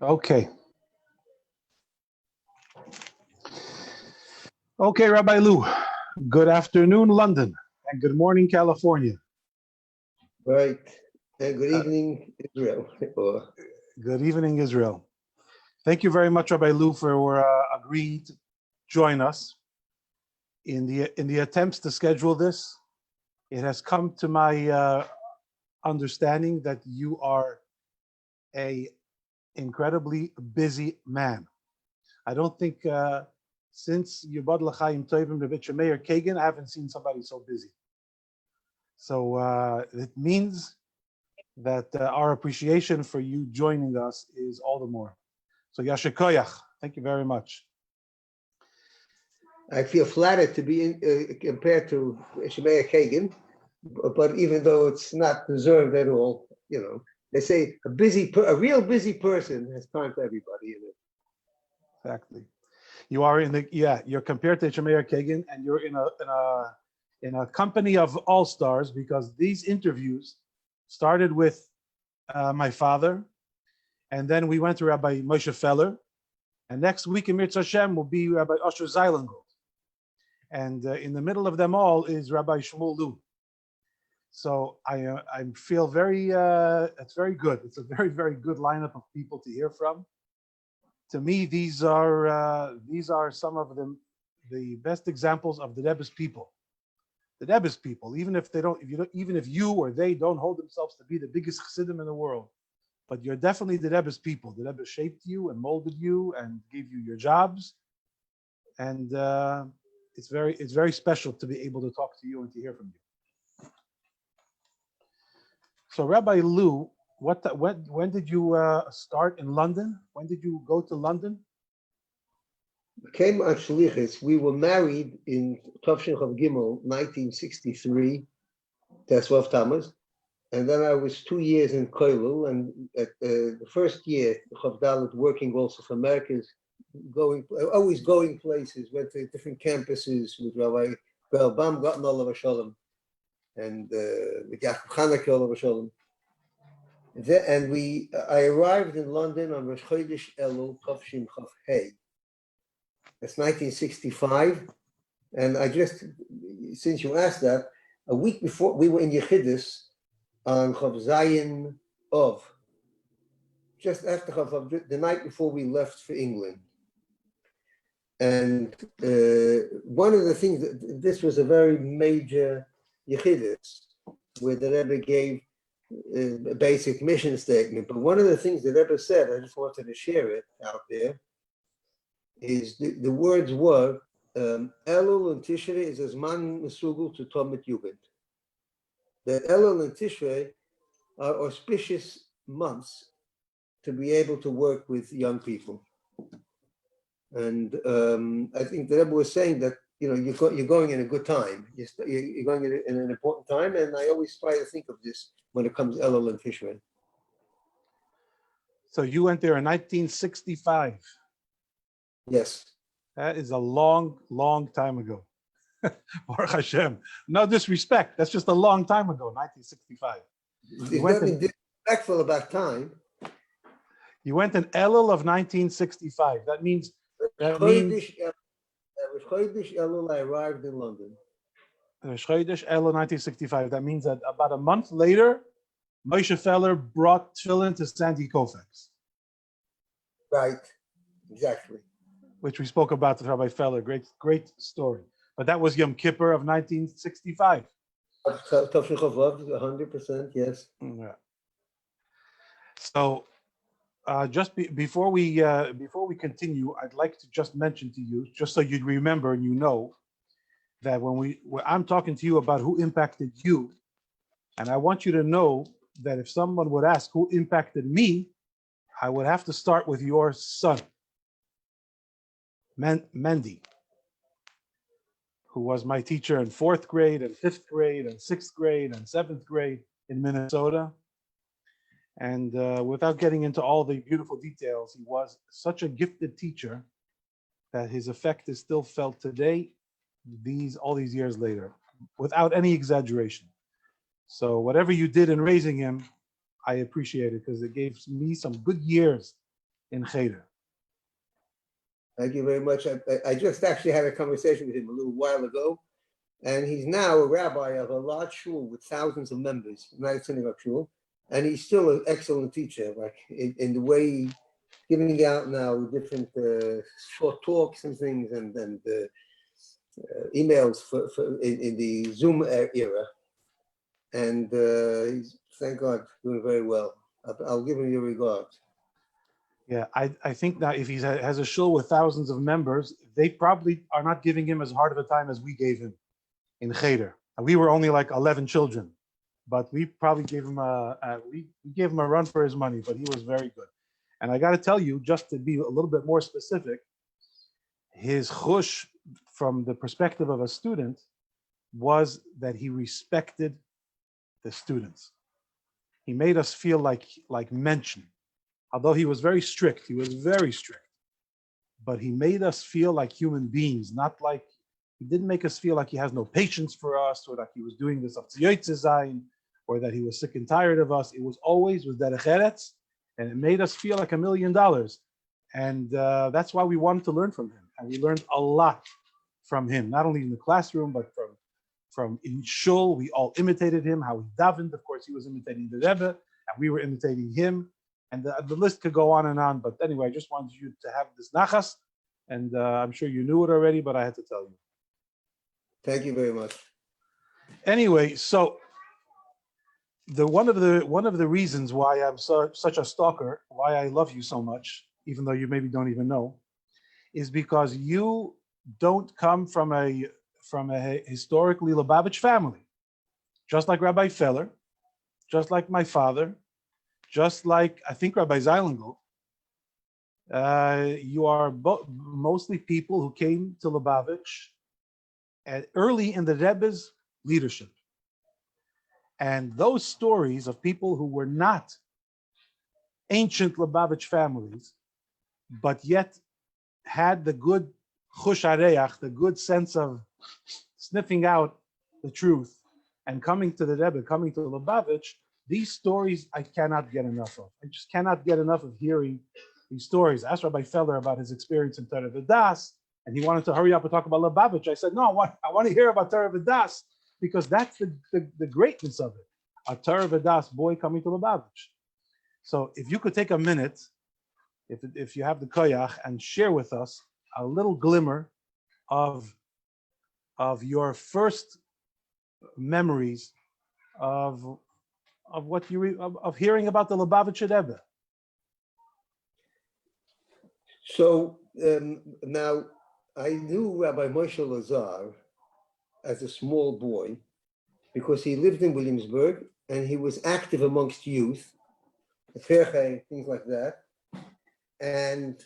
Okay. Okay, Rabbi Lou. Good afternoon, London, and good morning, California. Right. And good Uh, evening, Israel. Or Good evening, Israel. Thank you very much, Rabbi Lou, for agreeing to join us in the attempts to schedule this. It has come to my understanding that you are a incredibly busy man. I don't think since Yubad L'chaim Tovim Rebbe Meir Kagan, I haven't seen somebody so busy. So it means that our appreciation for you joining us is all the more. So Yasher Koyach, thank you very much. I feel flattered to be compared to Shmuel Kagan, but even though it's not deserved at all, they say a real busy person has time for everybody. Exactly. You are you're compared to Shmuel Kagan, and you're in a company of all stars, because these interviews started with my father, and then we went to Rabbi Moshe Feller, and next week in Mirza Hashem will be Rabbi Osher Zeilengold. And in the middle of them all is Rabbi Shmuel Lu. So I feel it's very good. It's a very, very good lineup of people to hear from. To me, these are some of the best examples of the Rebbe's people. The Rebbe's people, even if you or they don't hold themselves to be the biggest chassidim in the world, but you're definitely the Rebbe's people. The Rebbe shaped you and molded you and gave you your jobs, and it's very special to be able to talk to you and to hear from you. So Rabbi Lou, when did you start in London? When did you go to London? Came on Shlichus. We were married in Tovshin Chav Gimel, 1963, Tesvav Tammuz, and then I was 2 years in Koilul, and at the first year, Chav Dalet, working also for Americans, always going places, went to different campuses with Rabbi Bel Baumgarten Olav Shalom and with Yaakov Chanukah Olav Shalom. And I arrived in London on Rosh Chodesh Elul Tovshin Chav Hey. That's 1965, and since you asked that, a week before we were in Yechidus on Chav Zayin Ov, just after Chav Av, the night before we left for England. And one of the things, this was a very major Yechidus, where the Rebbe gave a basic mission statement. But one of the things the Rebbe said, I just wanted to share it out there, is the words were, Elul and Tishrei is as man mesugul to Tomet Yugend. That Elul and Tishrei are auspicious months to be able to work with young people. And I think the Rebbe was saying that you're going in a good time. You're going in an important time, and I always try to think of this when it comes to Elul and Tishrei. So you went there in 1965. Yes. That is a long, long time ago. Baruch Hashem. No disrespect. That's just a long time ago, 1965. There's nothing disrespectful about time. You went in Elul of 1965. That means. Chodesh Elul, I arrived in London. Chodesh Elul 1965. That means that about a month later, Moshe Feller brought tefillin to Sandy Koufax. Right. Exactly. Which we spoke about with Rabbi Feller. Great story. But that was Yom Kippur of 1965. 100%, yes. Yeah. So just before we continue, I'd like to just mention to you, just so you'd remember and you know, that when I'm talking to you about who impacted you, and I want you to know that if someone would ask who impacted me, I would have to start with your son, Mendy, who was my teacher in 4th grade and 5th grade and 6th grade and 7th grade in Minnesota. And without getting into all the beautiful details, he was such a gifted teacher that his effect is still felt today, all these years later, without any exaggeration. So whatever you did in raising him, I appreciate it, because it gave me some good years in Cheder. Thank you very much. I just actually had a conversation with him a little while ago, and he's now a rabbi of a large shul with thousands of members, United Synagogue Shul, and he's still an excellent teacher, like in the way he's giving out now different short talks and things, and emails for in the Zoom era, and he's, thank God, doing very well. I'll give him your regards. Yeah, I think that if he has a shul with thousands of members, they probably are not giving him as hard of a time as we gave him in Cheder. And we were only like 11 children, but we probably gave him we gave him a run for his money, but he was very good. And I got to tell you, just to be a little bit more specific, his chush from the perspective of a student was that he respected the students. He made us feel like mention. Although he was very strict, but he made us feel like human beings, not like, he didn't make us feel like he has no patience for us, or like he was doing this of tziyotze zayin, or that he was sick and tired of us. It was always with derech eretz, and it made us feel like $1 million. And that's why we wanted to learn from him. And we learned a lot from him, not only in the classroom, but from in shul. We all imitated him, how he davened. Of course, he was imitating the Rebbe, and we were imitating him. And the list could go on. But anyway, I just wanted you to have this nachas. And I'm sure you knew it already, but I had to tell you. Thank you very much. Anyway, so one of the reasons why I'm such a stalker, why I love you so much, even though you maybe don't even know, is because you don't come from a historically Lubavitch family, just like Rabbi Feller, just like my father, just like I think Rabbi Zeilengel. You are mostly people who came to Lubavitch early in the Rebbe's leadership. And those stories of people who were not ancient Lubavitch families, but yet had the good chush hareach, the good sense of sniffing out the truth and coming to the Rebbe, coming to Lubavitch, these stories I cannot get enough of. I just cannot get enough of hearing these stories. I asked Rabbi Feller about his experience in Torah V'das, and he wanted to hurry up and talk about Lubavitch. I said, no, I want to hear about Torah V'das, because that's the greatness of it. A Torah V'das boy coming to Lubavitch. So if you could take a minute, if you have the koyach, and share with us a little glimmer of your first memories of what you of hearing about the Lubavitcher Rebbe. So now I knew Rabbi Moshe Lazar as a small boy because he lived in Williamsburg and he was active amongst youth, things like that. And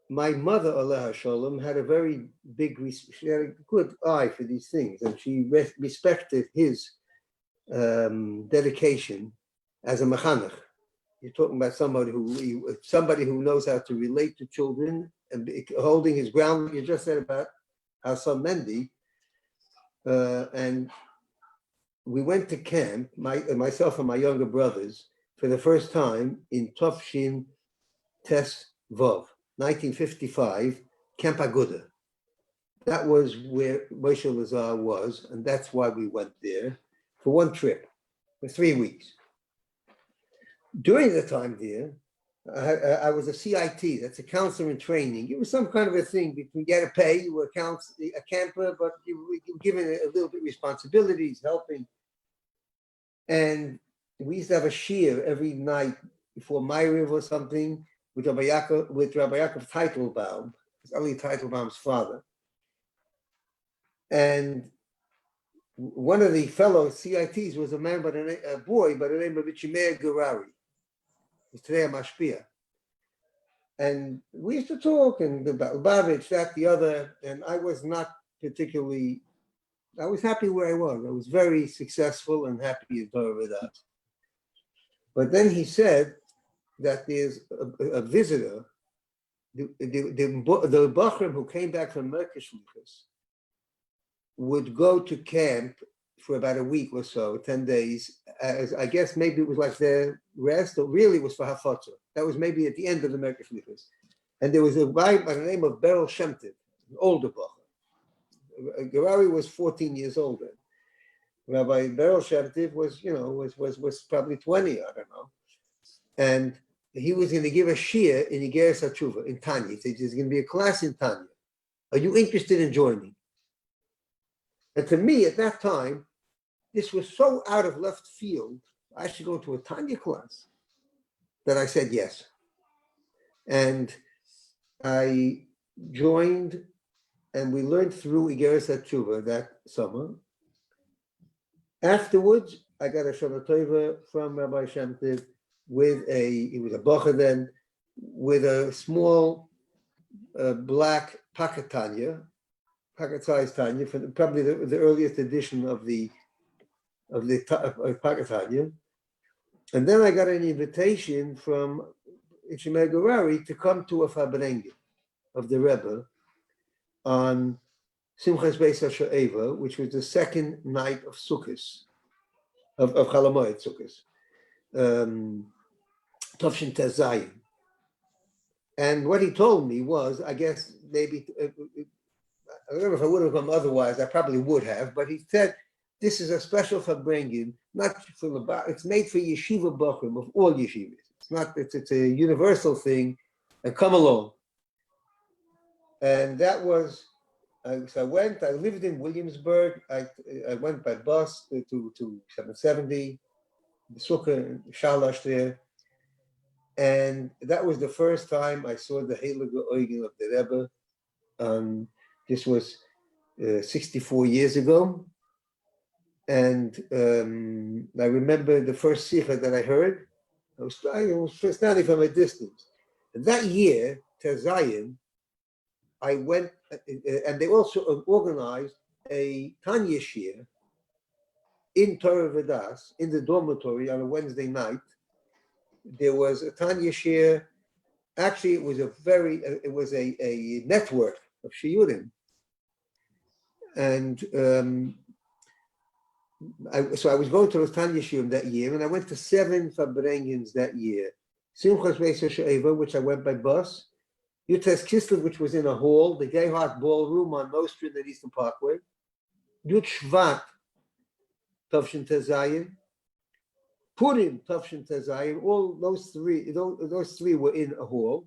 my mother, Aleha Shalom, had a very she had a good eye for these things, and she respected his dedication as a mechanech. You're talking about somebody who knows how to relate to children and holding his ground. You just said about Hassan Mendy, and we went to camp, myself and my younger brothers, for the first time in Tovshin Tes Vov, 1955, Camp Aguda. That was where Moshe Lazar was, and that's why we went there for one trip, for 3 weeks. During the time there, I was a CIT, that's a counselor in training. It was some kind of a thing. You had to pay, you were a camper, but you were given a little bit of responsibilities, helping. And we used to have a shiur every night before Ma'ariv or something with Rabbi Yaakov Teitelbaum, Eli Teitelbaum's father. And one of the fellow CITs was a boy by the name of Ichimeir Gerari. He's today a mashpia. And we used to talk and about Lubavitch, that, the other, and I was not particularly, I was happy where I was. I was very successful and happy in Torah V'das. But then he said that there's a visitor, the Bachrim who came back from Merkishlichus would go to camp for about a week or so, 10 days, as I guess maybe it was like their rest, or really it was for Hafotzah. That was maybe at the end of the Merkei Shlichus. And there was a guy by the name of Beryl Shemtiv, an older Bacher. Gerari was 14 years older. Rabbi Beryl Shemtiv was probably 20, I don't know. And he was going to give a shiur in Igeres HaTshuva, in Tanya. He said, there's going to be a class in Tanya. Are you interested in joining? And to me, at that time, this was so out of left field, I should go to a Tanya class, that I said yes. And I joined, and we learned through Igeres HaTshuva that summer. Afterwards, I got a Shana Tova from Rabbi Shemtiv he was a Bacher then, with a small black pocket-sized Tanya, probably the earliest edition of the pocket Tanya. And then I got an invitation from Shmuel Gerari to come to a Farbrengen of the Rebbe on Simchas Beis HaShoeva, which was the second night of Sukkot, of Chalamoid Sukkot, Tovshin Tezayim. And what he told me was, I guess maybe, I don't know if I would have come otherwise, I probably would have, but he said, this is a special Farbrengen, not for the, it's made for yeshiva bachrim of all yeshivas. It's a universal thing, and come along. And that was, so I lived in Williamsburg. I went by bus to 770, the Sukkah and Shalash there. And that was the first time I saw the Heilige Eugen of the Rebbe. This was 64 years ago. And I remember the first sikha that I heard. I was standing from a distance. And that year, Tezayin, I went, and they also organized a Tanya shiur in Torah Vedas, in the dormitory on a Wednesday night. There was a Tanya shiur. Actually, it was a network of shiurim. And so I was going to the Tanya shiurim that year, and I went to 7 Farbrengens that year. Simchas Beis HaShoeva, which I went by bus. Yutes Kislev, which was in a hall, the Gayhart Ballroom on Most Street at Eastern Parkway. Yud Shvat, Tovshin Tezayim. Purim, Tovshin Tezayim. All those three were in a hall.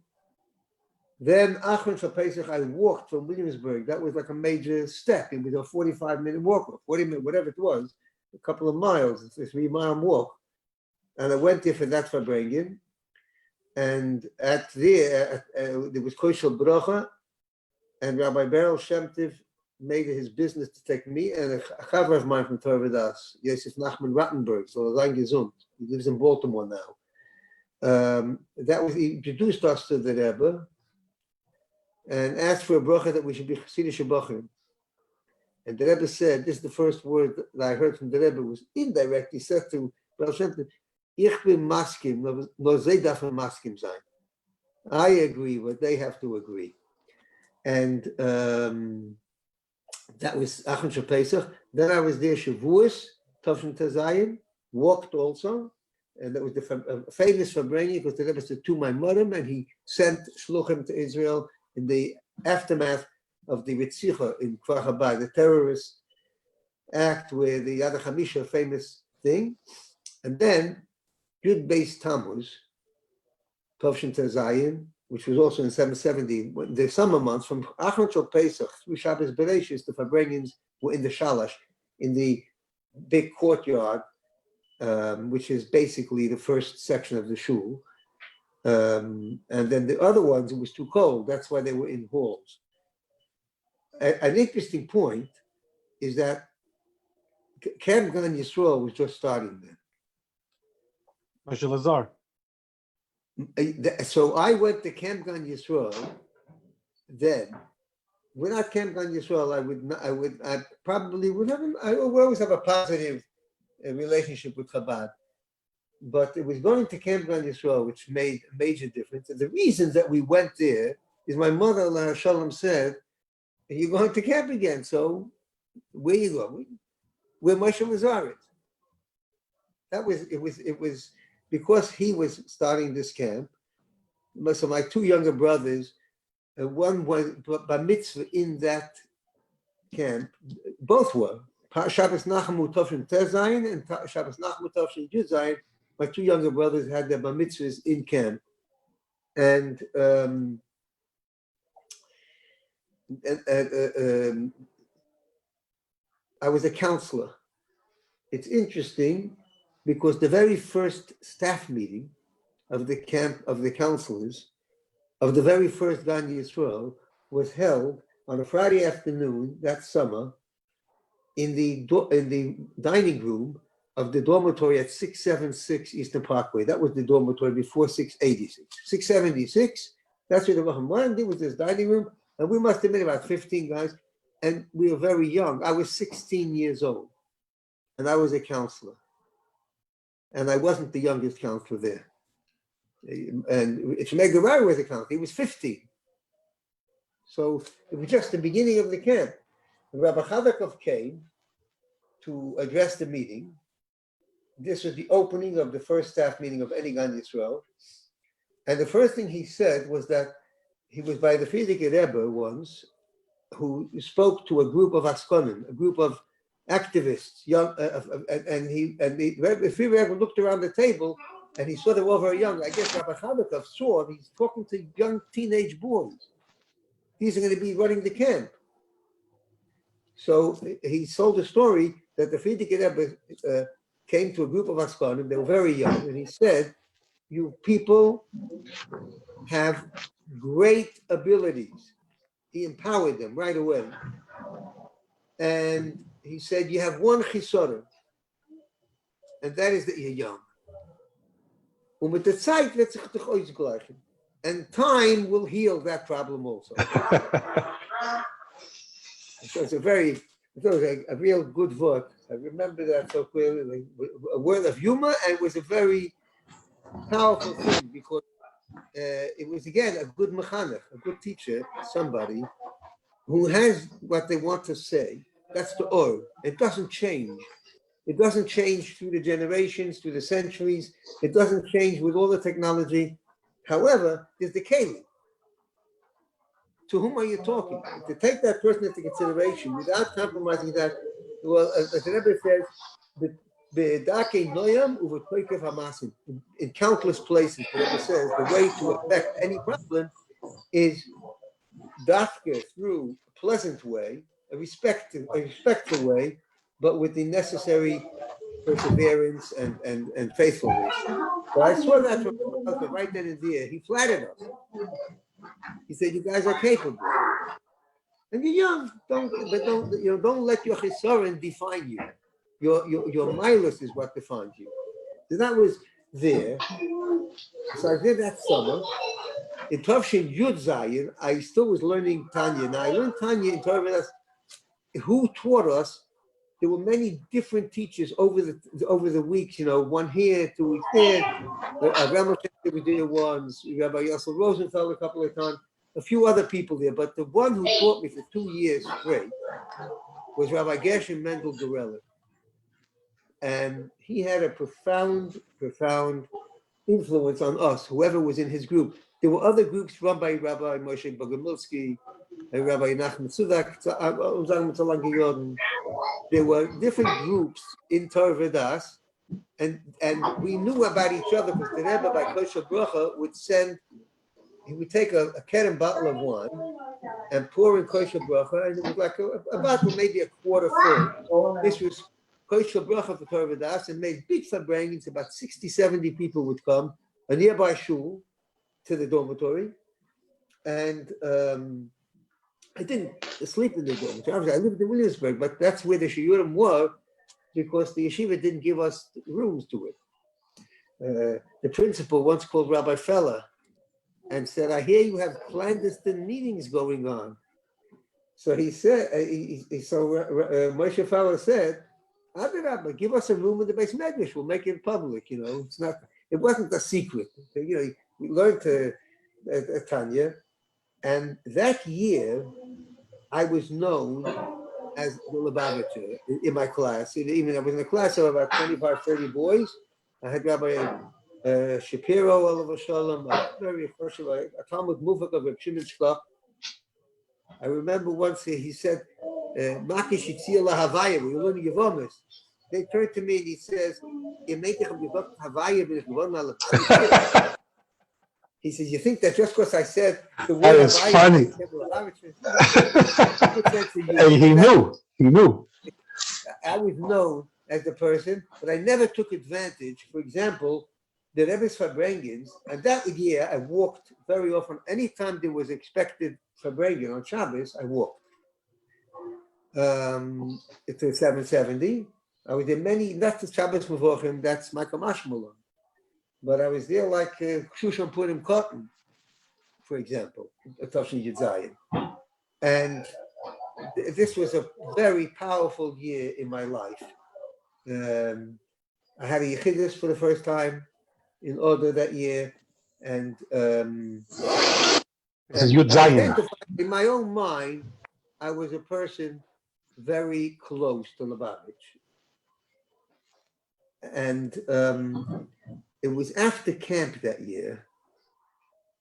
Then Achron for Pesach, I walked from Williamsburg. That was like a major step. It was a 45-minute walk, or 40 minutes, whatever it was, a couple of miles. It's a 3-mile walk. And I went there for that Farbrengen. And there was Koshel Bracha, and Rabbi Beryl Shemtiv made it his business to take me and a chaver of mine from Torah Vedas, Yosef Nachman Rattenberg, so Lang Gesund. He lives in Baltimore now. He introduced us to the Rebbe and asked for a bracha that we should be Chassidish Bachrim. And the Rebbe said, this is the first word that I heard from the Rebbe, was indirect. He said to Beryl Shemtiv, Ich bin maskim, no ze dafen maskim sein. I agree, but they have to agree. And that was Achon Shel Pesach. Then I was there Shavuos, Tovshin Tezayim, walked also. And that was the famous Farbrengen, because the Rebbe said to my mother, and he sent shluchim to Israel in the aftermath of the Ritzicha in Kfar Chabad, the terrorist act where the Yad HaChamisha famous thing. And then Yud Beis Tammuz, Tovshin Tezayim, which was also in 770, the summer months, from Achron Shel Pesach through Shabbos Bereshis, the Farbrengens were in the Shalash, in the big courtyard, which is basically the first section of the shul. And then the other ones, it was too cold. That's why they were in halls. An interesting point is that Camp Gan Yisrael was just starting then. Moshe Lazar. So I went to Camp Gan Yisrael then. Without Camp Gan Yisrael, I probably would have, I would always have a positive relationship with Chabad. But it was going to Camp Gan Yisrael, which made a major difference. And the reason that we went there is my mother, Allah Shalom, said, you're going to camp again. So where you go? Where Moshe Lazar is. It was because he was starting this camp. So my two younger brothers, one was bar mitzvah in that camp. Both were Shabbos Nachamu Tovshin Tezayin and Shabbos Nachamu Tovshin Yuzayin. My two younger brothers had their bar mitzvahs in camp, and I was a counselor. It's interesting because the very first staff meeting of the camp of the counselors of the very first Gan Yisrael was held on a Friday afternoon that summer in the dining room of the dormitory at 676 Eastern Parkway. That was the dormitory before 686. 676, that's where the Rahman did, was this dining room, and we must have been about 15 guys, and we were very young. I was 16 years old, and I was a counselor. And I wasn't the youngest counselor there. And Shmuel Rabbi was a counselor, he was 15. So it was just the beginning of the camp. And Rabbi Chadakov came to address the meeting. This was the opening of the first staff meeting of any Gan Yisrael. And the first thing he said was that he was by the Frierdiker Rebbe once, who spoke to a group of Askonim, a group of activists, young, and the Rebbe looked around the table and he saw they were all very young. I guess Rabbi Chabakov saw he's talking to young teenage boys. These are going to be running the camp. So he told a story that the Frierdiker Rebbe came to a group of Askanim, they were very young, and he said, you people have great abilities. He empowered them right away. And he said, you have one chisorah, and that is that you're young. And time will heal that problem also. So it's a real good word. I remember that so clearly, a word of humor, and it was a very powerful thing because it was, again, a good mechanech, a good teacher, somebody who has what they want to say. That's the or. It doesn't change. It doesn't change through the generations, through the centuries. It doesn't change with all the technology. However, there's the keli. To whom are you talking? To take that person into consideration without compromising that, well, as the Rebbe says, in countless places, the Rebbe says, the way to affect any problem is dafka through a pleasant way, a respectful way, but with the necessary perseverance and faithfulness. But I saw that from right then and there. He flattered us. He said, "You guys are capable, and you're young. Don't let your chisaron define you. Your milus is what defines you." So that was there. So I did that summer. In Tovshin Yud Zayin, I still was learning Tanya. Now I learned Tanya in Torah. Who taught us? There were many different teachers over the weeks. One here, 2 weeks there. Rabbi was there once. Rabbi Yosel Rosenfeld a couple of times. A few other people there, but the one who taught me for 2 years straight was Rabbi Gershon Mendel Gorella. And he had a profound influence on us, whoever was in his group. There were other groups run by Rabbi Moshe Bogomilsky and Rabbi Nachman Sudak. There were different groups in Torah Vedas, and we knew about each other because the Rebbe by Kosher Bracha he would take a Kerem bottle of wine and pour in Kosher Bracha, and it was like a bottle, maybe a quarter full. This was Kosher Bracha for Torah Vedas, and made big farbrengens. About 60, 70 people would come, a nearby shul to the dormitory. And I didn't sleep in the dormitory. I lived in Williamsburg, but that's where the shiurim were because the yeshiva didn't give us rooms to it. The principal once called Rabbi Feller and said, I hear you have clandestine meetings going on. So he said, Moshe Feller said, Rabbi, give us a room in the base medrash. We'll make it public. It wasn't a secret. We learned Tanya. And that year, I was known as the Lubavitcher in my class. Even I was in a class of about 25, 30 boys. I had Rabbi Shapiro, Oliver Shalom, very first of all, a Talmud Mufak of Reb Shimon Shklop. I remember once he said, Makish Yitzir LaHavaya, we were learning Yevomis. They turned to me and he says, he says, you think that just because I said the That word is funny. Hey, he knew. I was known as the person, but I never took advantage. For example, the Rebbe's Farbrengens, and that year I walked very often. Anytime there was expected Farbrengen on Shabbos, I walked. It's 770. I was there many, that's the Shabbos Mevorchim, that's Michael Mashmalon. But I was there like Shushan Purim Cotton, for example, Toshin Yudzayin. And this was a very powerful year in my life. I had a Yechidus for the first time in order that year. And This is Yudzayin. In my own mind, I was a person very close to Lubavitch. And it was after camp that year.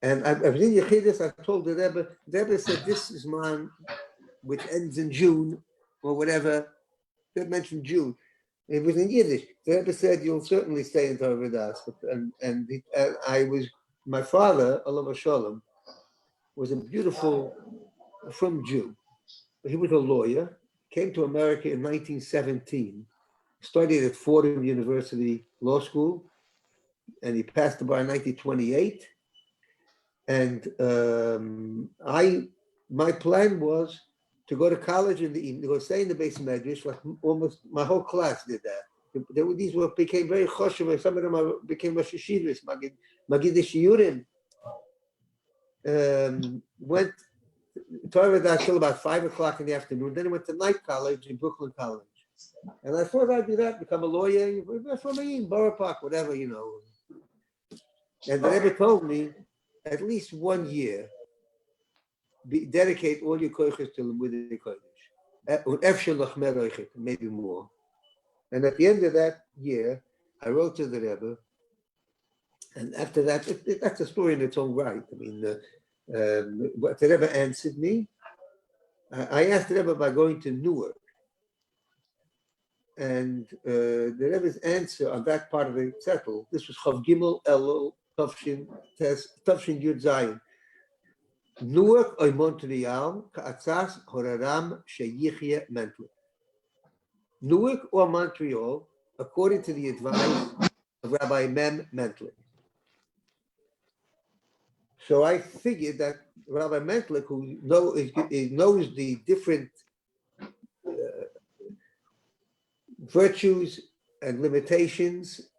And I was in Yechidus, I told the Rebbe said, this is mine, which ends in June, or whatever. They mentioned June. It was in Yiddish. The Rebbe said, you'll certainly stay in Torah Vodas. And I was, my father, Olav Shalom, was a beautiful, from Jew. He was a lawyer, came to America in 1917, studied at Fordham University Law School, and he passed the bar in 1928. And my plan was to go to college in the evening, to go stay in the base medrash, like almost my whole class did that. These became very choshev, some of them became Rosh Yeshivas, Magid Shiurim. Went Torah Vodas till about 5 o'clock in the afternoon. Then I went to night college in Brooklyn College. And I thought I'd do that, become a lawyer, from in Borough Park, whatever, And the Rebbe told me, at least 1 year, dedicate all your koiches to Limudei Kodesh. Maybe more. And at the end of that year, I wrote to the Rebbe, and after that, that's a story in its own right. I mean, the Rebbe answered me. I asked the Rebbe about going to Newark, and the Rebbe's answer on that part of the settle, this was Chav Gimel Elul Tavshin Yud Zayin. Newark or Montreal, Ka'atzas Horaram Sheyichye Mentler. Newark or Montreal, according to the advice of Rabbi Mem Mentler. So I figured that Rabbi Mentler, who knows the different virtues and limitations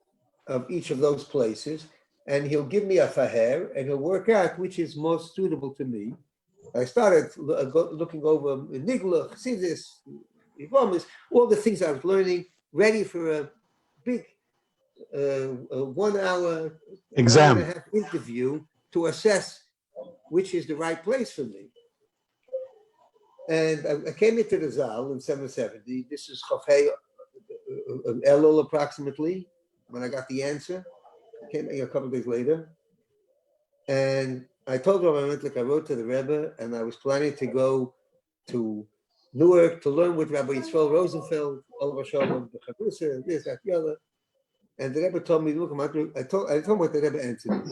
of each of those places, and he'll give me a faher, and he'll work out which is most suitable to me. I started looking over Nigla, Chassidus, Yevomis, all the things I was learning, ready for a big 1 hour, exam, 1.5 hour interview to assess which is the right place for me. And I came into the Zal in 770. This is Chafei Elul approximately, when I got the answer. Came a couple of days later, and I told Rabbi Mentlik, I wrote to the Rebbe, and I was planning to go to Newark to learn with Rabbi Yisrael Rosenfeld, Oliver Shalom, the Chabrusa, this, that, the other. And the Rebbe told me, look, I told him what the Rebbe answered me.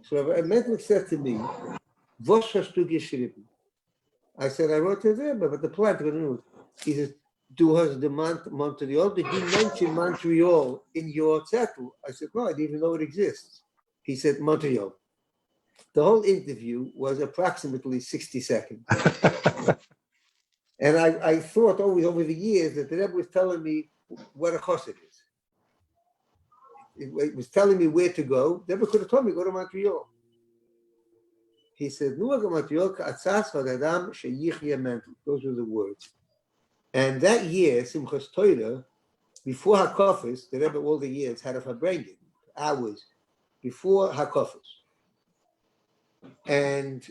So Rabbi Mentlik said to me, "Vos hast du geschrieben?" I said, I wrote to the Rebbe, but the plan to go to Newark. He says, "Du hast the Montreal? Did you mention Montreal in your zettel?" I said, "No, I didn't even know it exists." He said, "Montreal." The whole interview was approximately 60 seconds. And I thought always over the years that the Rebbe was telling me what a chosed is. It was telling me where to go. The Rebbe could have told me, go to Montreal. He said, Montreal, those were the words. And that year, Simchas Torah, before HaKofis, the Rebbe all the years had a Farbrengen, hours before HaKofis. And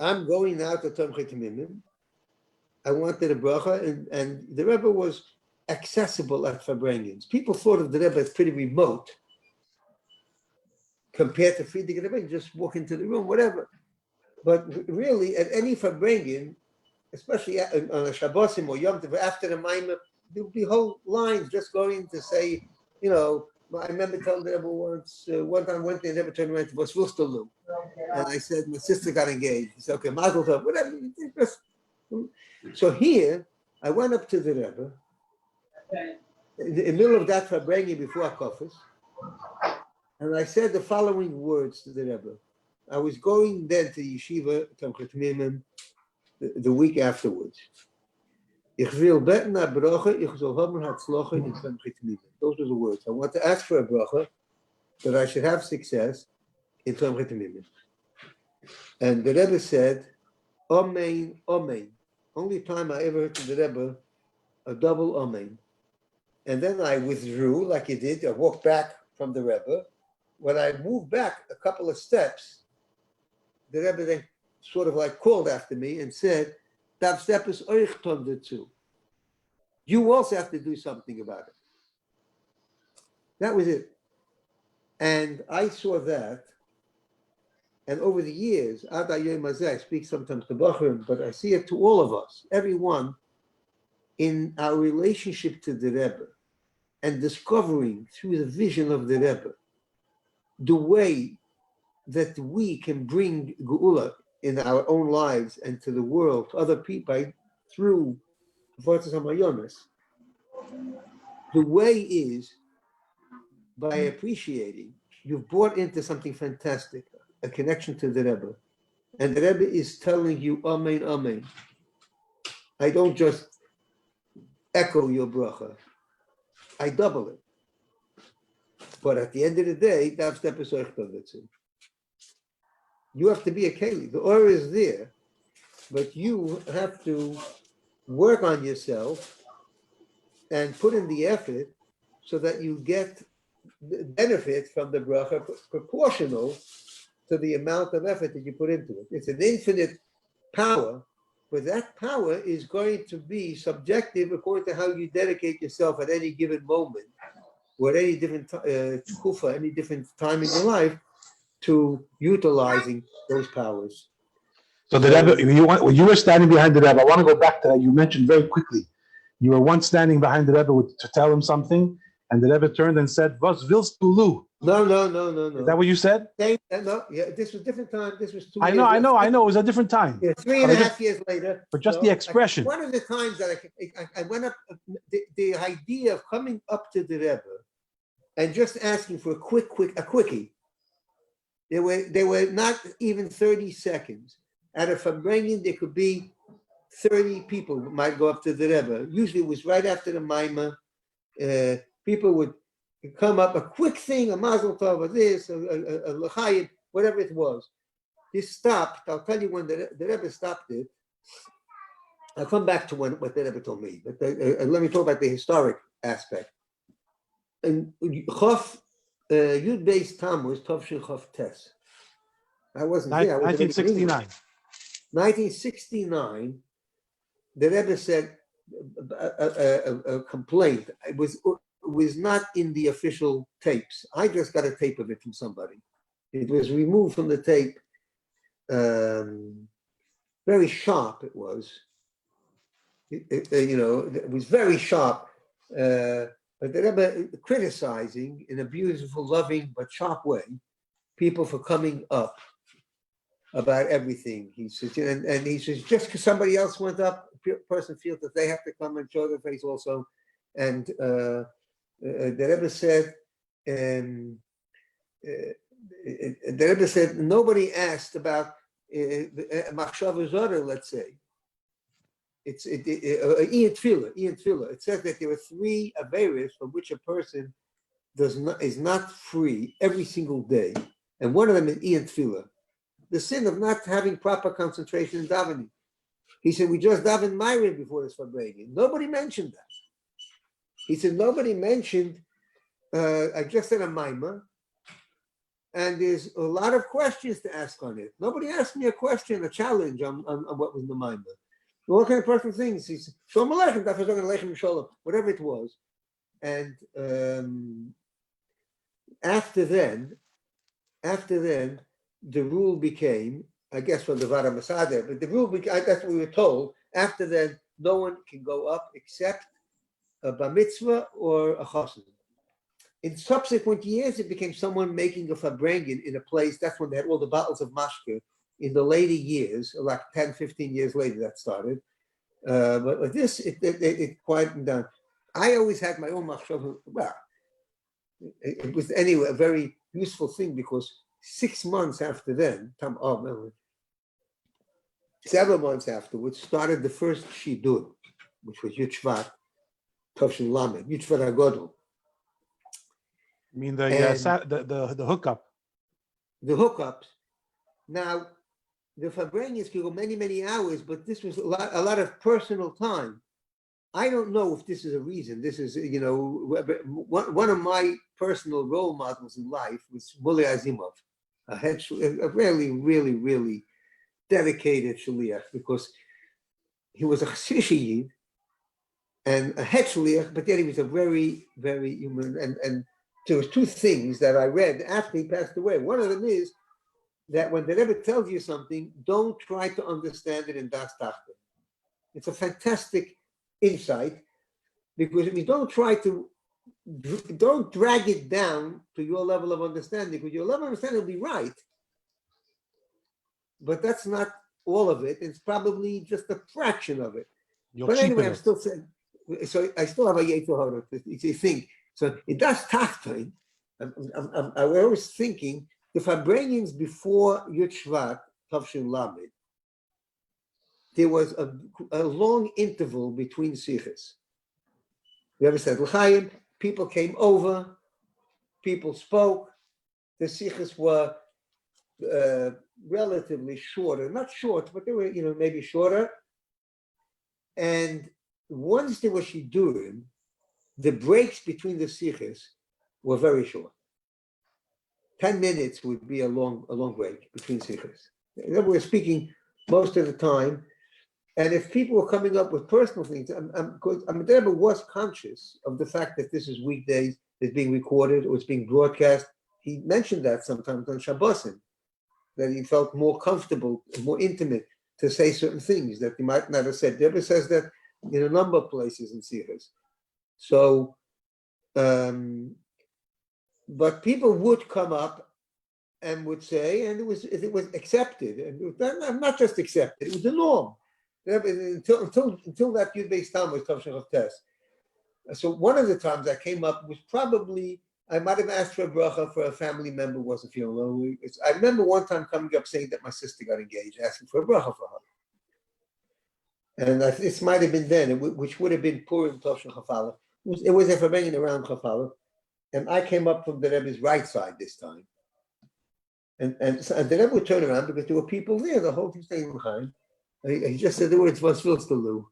I'm going now to Tomchei Tamimim. I wanted a bracha, and the Rebbe was accessible at Farbrengens. People thought of the Rebbe as pretty remote, compared to Friedrich Rebbe, you just walk into the room, whatever. But really, at any Farbrengen, especially on a Shabbosim or Yom Tov, after the Maimah, there would be whole lines just going to say, you know, I remember telling the Rebbe once, one time went there, never turned around to what's Wustalu. And I said, my sister got engaged. He said, okay, Mazel Tov, whatever. So here, I went up to the Rebbe, in the middle of that Farbrengen before Akofis, and I said the following words to the Rebbe. I was going then to Yeshiva, Tomchet Mimim, the week afterwards. Ich will beten a bracha, ich soll haben Hatzlocha in Tomchet Mimim. Those were the words. I want to ask for a bracha that I should have success in Tomchet Mimim. And the Rebbe said, Amen, Amen. Only time I ever heard from the Rebbe a double Amen. And then I withdrew, like he did. I walked back from the Rebbe. When I moved back a couple of steps, the Rebbe then sort of like called after me and said, "Dav step is euch ton dazu. You also have to do something about it." That was it. And I saw that. And over the years, I speak sometimes to Bachrim, but I see it to all of us, everyone, in our relationship to the Rebbe and discovering through the vision of the Rebbe the way that we can bring Geula in our own lives and to the world, to other people, through Vortes HaMayonis. The way is by appreciating, you've brought into something fantastic, a connection to the Rebbe. And the Rebbe is telling you, Amen, Amen. I don't just echo your bracha. I double it. But at the end of the day, Dav step is euch ton dazu. You have to be a keli. The aura is there, but you have to work on yourself and put in the effort so that you get the benefit from the bracha proportional to the amount of effort that you put into it. It's an infinite power, but that power is going to be subjective according to how you dedicate yourself at any given moment, or at any different tkufa, any different time in your life, to utilizing those powers. So the Rebbe, when you were standing behind the Rebbe, I want to go back to that. You mentioned very quickly, you were once standing behind the Rebbe to tell him something, and the Rebbe turned and said, "Was willst du lu?" No. Is that what you said? No, yeah, this was different time. This was 2 I years. know. It was a different time. Yeah, 3.5 years later. But just the expression. One of the times that I went up, the idea of coming up to the Rebbe and just asking for a quickie. They were not even 30 seconds. At a Farbrengen, there could be 30 people who might go up to the Rebbe. Usually it was right after the Maimah. People would come up, a quick thing, a Mazel Tov, a L'chaim, whatever it was. This stopped. I'll tell you when the Rebbe stopped it. I'll come back to what the Rebbe told me. But let me talk about the historic aspect. And Chof, Yud Beis Tammuz, Tovshin Chof Tes. I wasn't there. 1969. 1969, the Rebbe said a complaint. It was not in the official tapes. I just got a tape of it from somebody. It was removed from the tape. Very sharp it was. It was very sharp. But the Rebbe criticizing in a beautiful, loving, but sharp way, people for coming up about everything. He says, and he says, just because somebody else went up, a person feels that they have to come and show their face also. And the Rebbe said, nobody asked about Machshava Zora, let's say. It's Ian Tefillah. It says that there are 3 averos from which a person is not free every single day, and one of them is Ian Tefillah, the sin of not having proper concentration in davening. He said, we just davened Ma'ariv before this Farbrengen. Nobody mentioned that. He said, nobody mentioned. I just said a Maimah, and there's a lot of questions to ask on it. Nobody asked me a question, a challenge on what was the Maimah. All kind of personal things. He said, Shalom Aleichem, Daf Aleichem Shalom, whatever it was. And after then, after then, the rule became, I guess from the Vara Masada, but the rule became, that's what we were told, after then, no one can go up except a bar mitzvah or a chassan. In subsequent years, it became someone making a farbrengen in a place. That's when they had all the bottles of mashke. In the later years, like 10, 15 years later, that started. But like this, it quietened down. I always had my own machshava. Well, it was anyway a very useful thing because 6 months after then, 7 months afterwards, started the first shidur, which was Yud Shvat, Tovshin Lamed, Yud Shvat HaGodol. I mean the hookup. The hookups. Now, the Fabrenis could go many, many hours, but this was a lot of personal time. I don't know if this is a reason. This is, one of my personal role models in life was Muley Azimov, a really, really, really dedicated shaliach, because he was a Chassidish Yid and a head shaliach, but yet he was a very, very human. And there was two things that I read after he passed away. One of them is that when the Rebbe tells you something, don't try to understand it in Das Tachte. It's a fantastic insight, because if you don't drag it down to your level of understanding, because your level of understanding will be right, but that's not all of it. It's probably just a fraction of it. But anyway, I'm still saying, so I still have a Yetzer Hara to think. So it does Tachte. I was always thinking, the Farbrengens before Yud Shvat, Tavshin Lamed, there was a long interval between sichos. We ever said l'chaim, people came over, people spoke. The sichos were relatively shorter, not short, but they were maybe shorter. And once there was shidurim, the breaks between the sichos were very short. 10 minutes would be a long break between sichos. We're speaking most of the time. And if people were coming up with personal things, Rebbe was conscious of the fact that this is weekdays, it's being recorded or it's being broadcast. He mentioned that sometimes on Shabbosim, that he felt more comfortable, more intimate to say certain things that he might not have said. Rebbe says that in a number of places in sichos. So, but people would come up and would say, and it was accepted, and it was not just accepted, it was the norm. Until that Yud Beis Tam was Tavshin of Test. So one of the times I came up was probably, I might have asked for a bracha for a family member who wasn't feeling well. I remember one time coming up saying that my sister got engaged, asking for a bracha for her. And this might have been then, which would have been Purim Tavshin Chafala. It was if I'm banging around Chafala. And I came up from the Rebbe's right side this time. And the Rebbe would turn around because there were people there, the whole thing staying behind. He just said the words, "Was willst du, Lou?"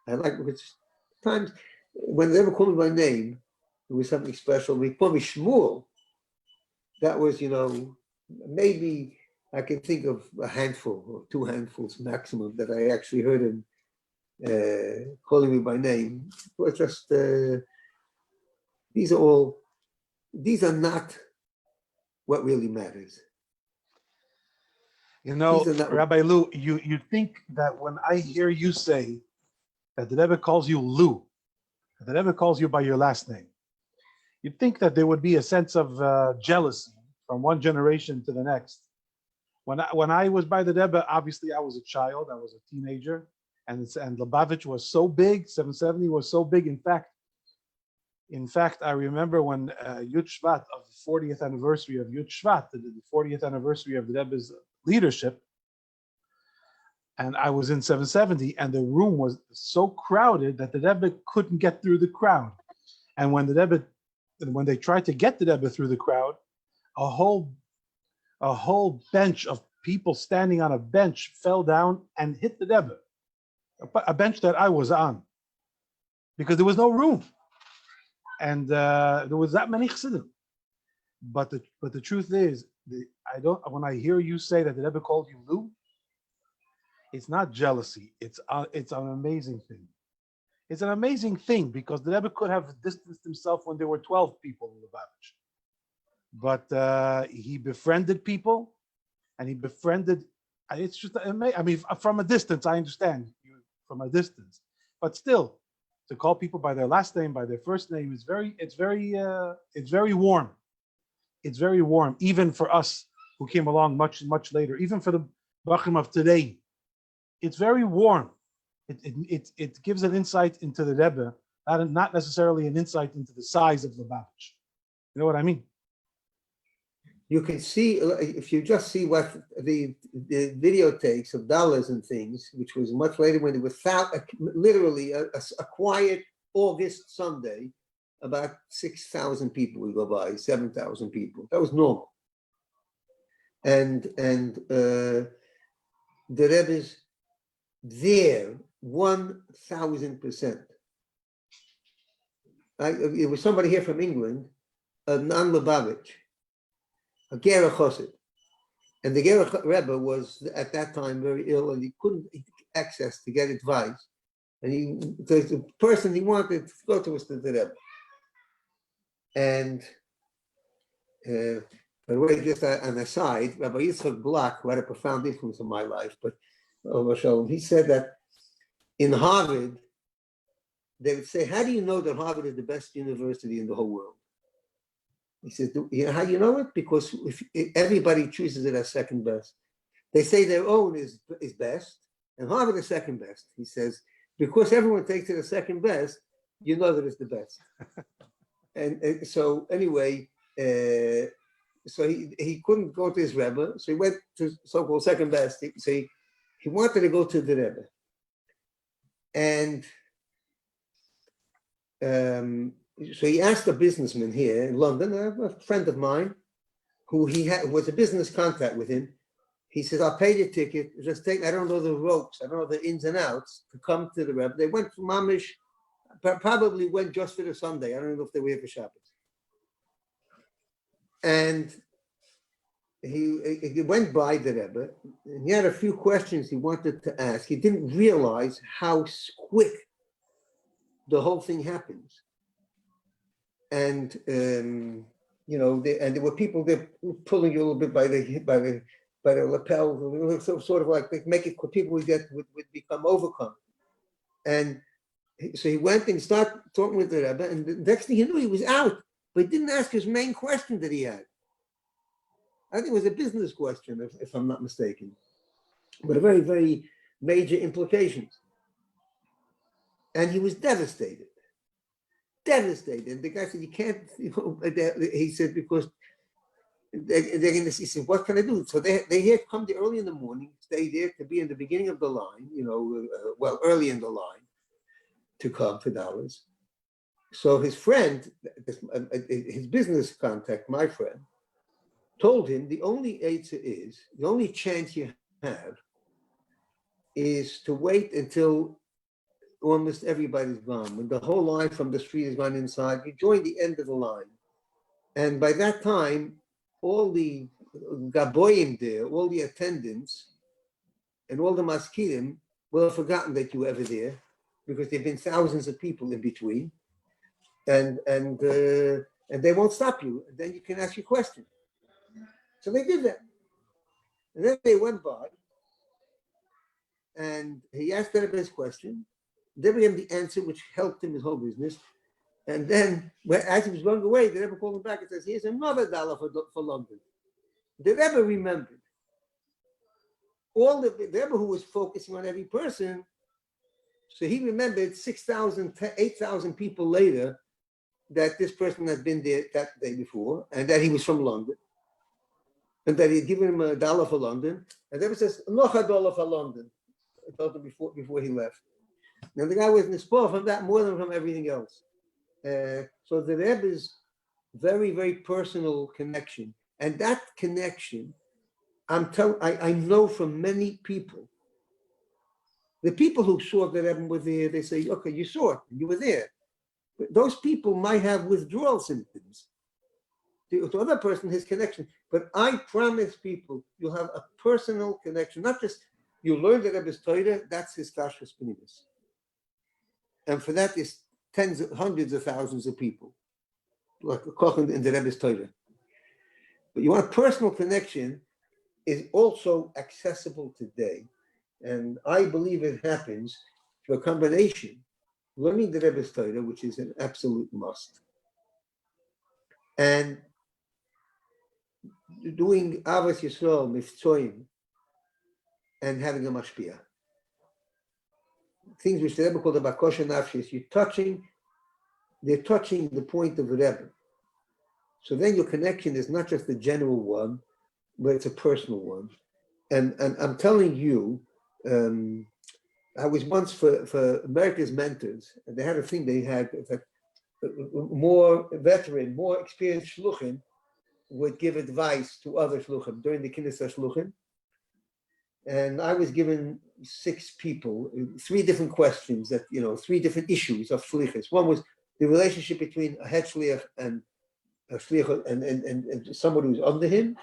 I like, because times when they ever called me by name, it was something special. When he called me Shmuel, that was, maybe I can think of a handful or 2 handfuls maximum that I actually heard him calling me by name. It was just, these are not what really matters. Rabbi Lou, you think that when I hear you say that the Rebbe calls you Lou, that the Rebbe calls you by your last name, you'd think that there would be a sense of jealousy from one generation to the next. When I was by the Rebbe, obviously I was a child, I was a teenager, and Lubavitch was so big, 770 was so big. In fact, I remember when Yud Shvat, of the 40th anniversary of Yud Shvat, the 40th anniversary of the Rebbe's leadership, and I was in 770, and the room was so crowded that the Rebbe couldn't get through the crowd. And when they tried to get the Rebbe through the crowd, a whole bench of people standing on a bench fell down and hit the Rebbe, a bench that I was on, because there was no room. And there was that many chassidim. But the truth is, when I hear you say that the Rebbe called you Lou, it's not jealousy. It's an amazing thing. It's an amazing thing because the Rebbe could have distanced himself when there were 12 people in Lubavitch. but he befriended people, and he befriended. It's just amazing. I mean, from a distance, I understand you from a distance, but still, to call people by their last name, by their first name, is it's very warm. It's very warm, even for us who came along much later. Even for the Bachim of today, it's very warm. It gives an insight into the Rebbe, not necessarily an insight into the size of the Lubavitch. You know what I mean? You can see, if you just see what the videotapes of dollars and things, which was much later when it was literally a quiet August Sunday, about 6,000 people would go by, 7,000 people. That was normal. And the Rebbe's there 1,000%. It was somebody here from England, a non-Lubavitch, a Gerach Chosid. And the Gerach Rebbe was at that time very ill, and he couldn't access to get advice. And the person he wanted to go to was the Rebbe. And by the way, just an aside, Rabbi Yitzchak Block, who had a profound influence on my life, but he said that in Harvard, they would say, how do you know that Harvard is the best university in the whole world? He says, you know how you know it? Because if everybody chooses it as second best. They say their own is best, and Harvard is second best. He says, because everyone takes it as second best, you know that it's the best. and so anyway, so he couldn't go to his Rebbe, so he went to so-called second best. So he wanted to go to the Rebbe. And so he asked a businessman here in London, a friend of mine, who was a business contact with him. He says, I'll pay your ticket, just I don't know the ropes, I don't know the ins and outs to come to the Rebbe. They went from Mamish, probably went just for the Sunday. I don't know if they were here for Shabbos. And he went by the Rebbe, and he had a few questions he wanted to ask. He didn't realize how quick the whole thing happens. And and there were people there pulling you a little bit by the lapel, sort of like make it people would become overcome. And so he went and started talking with the Rebbe, and the next thing he knew, he was out, but he didn't ask his main question that he had. I think it was a business question, if I'm not mistaken, but a very, very major implications. And he was devastated. And the guy said, you can't, he said, because they're going to see, he said, what can I do? So they here come there early in the morning, stay there to be in the beginning of the line, early in the line to come for dollars. So his friend, his business contact, my friend, told him the only chance you have is to wait until almost everybody's gone. When the whole line from the street has gone inside, you join the end of the line. And by that time, all the gaboyim there, all the attendants, and all the maskirim will have forgotten that you were ever there, because there have been thousands of people in between. And they won't stop you. And then you can ask your question. So they did that. And then they went by, and he asked the Rebbe his question. They gave him the answer, which helped him his whole business. And then, as he was going away, the Rebbe called him back and says, here's another dollar for London. The Rebbe remembered. The Rebbe who was focusing on every person, so he remembered 6,000, 8,000 people later that this person had been there that day before, and that he was from London, and that he had given him $1 for London. And the Rebbe says, noch $1 for London. I told him before he left. Now the guy was nispor from that more than from everything else. So the Rebbe's very, very personal connection, and that connection, I know from many people. The people who saw the Rebbe were there, they say, okay, you saw it, you were there. But those people might have withdrawal symptoms. To other person, his connection. But I promise people, you'll have a personal connection, not just you learn the Rebbe's Torah, that's his Tashkos Pnimis. And for that is hundreds of thousands of people, like Kochen in the Rebbe's Torah. But you want a personal connection is also accessible today. And I believe it happens through a combination. Learning the Rebbe's Torah, which is an absolute must, and doing Avos Yisrael, Miftzoim, and having a mashpia. Things which the Rebbe called the Bakosha Nafshis, they're touching the point of the Rebbe. So then your connection is not just a general one, but it's a personal one. And I'm telling you, I was once for America's Mentors, and they had a thing, they had more veteran, more experienced shluchim would give advice to other shluchim during the Knesset shluchim. And I was given 6 people, 3 different questions that, 3 different issues of shlichus. One was the relationship between a head shliach and a shliach and somebody who's under him.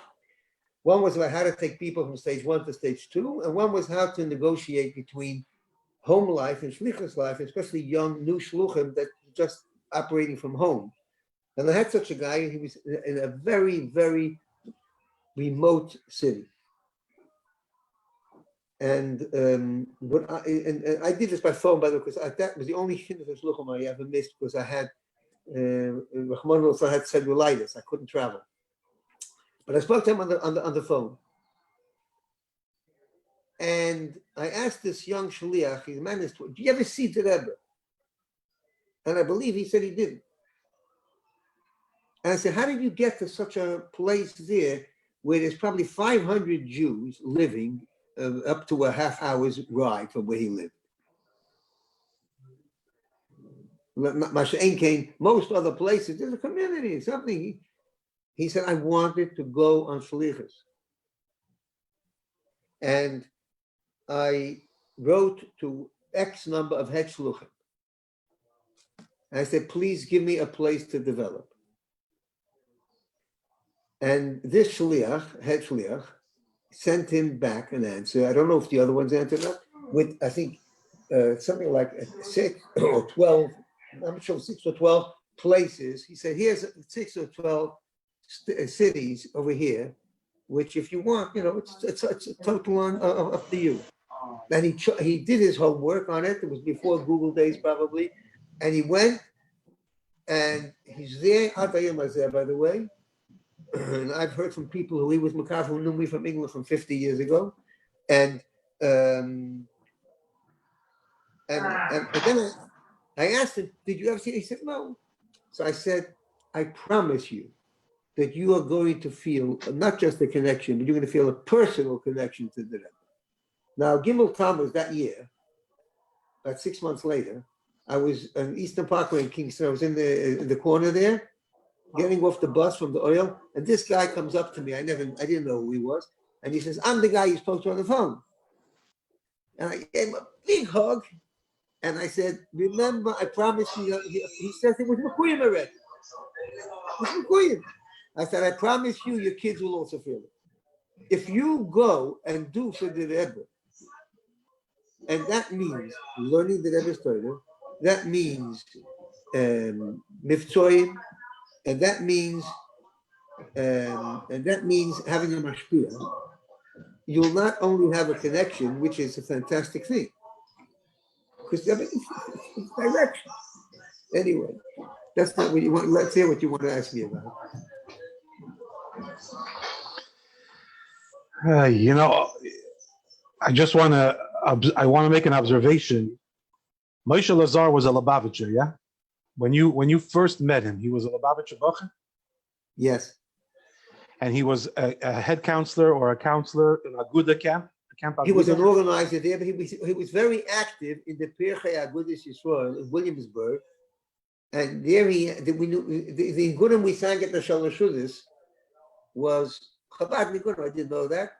One was about how to take people from stage 1 to stage 2, and one was how to negotiate between home life and shlichus life, especially young new shluchim that just operating from home. And I had such a guy. He was in a very, very remote city. And I did this by phone, by the way, because that was the only shluchim I ever missed, because I had I had cellulitis. I couldn't travel. But I spoke to him on the phone. And I asked this young shliach, he's a man, do you ever see the Rebbe? And I believe he said he didn't. And I said, how did you get to such a place there where there's probably 500 Jews living up to a half hour's ride from where he lived? Most other places, there's a community, something. He said, I wanted to go on shlichus. And I wrote to X number of head shluchim. And I said, please give me a place to develop. And this shliach, head shliach, sent him back an answer. I don't know if the other ones answered that, with, I think, something like 6 or 12, I'm not sure, 6 or 12 places. He said, here's 6 or 12 cities over here, which if you want, it's a total on up to you. And he did his homework on it. It was before Google days probably. And he went, and he's there, by the way. And I've heard from people who he was Makav, who knew me from England from 50 years ago. And then I asked him, did you ever see it? He said, no. So I said, I promise you that you are going to feel not just a connection, but you're going to feel a personal connection to the Rebbe. Now, Gimel Tammuz that year, about 6 months later, I was in Eastern Parkway in Kingston. I was in the corner there, getting off the bus from the oil, and this guy comes up to me. I didn't know who he was, and he says, "I'm the guy you spoke to on the phone." And I gave him a big hug, and I said, "Remember, I promised you." He says it was Mekuyim already. It was Mekuyim. I said, "I promise you, your kids will also feel it. If you go and do for the Rebbe, and that means learning the Rebbe's Torah, that means miftoim, and that means having a mashpia. You'll not only have a connection, which is a fantastic thing, because it's direction. Anyway, that's not what you want. Let's hear what you want to ask me about. I just want to make an observation. Moshe Lazar was a Lubavitcher, yeah? When you first met him, he was a Lubavitcher Bocher? Yes. And he was a head counselor or a counselor in Aguda camp? He was an organizer there, but he was very active in the Pirchei Agudas Yisrael in Williamsburg. And there the Gudim we sang at the Shalashudis was Chabad Nigudim. I didn't know that.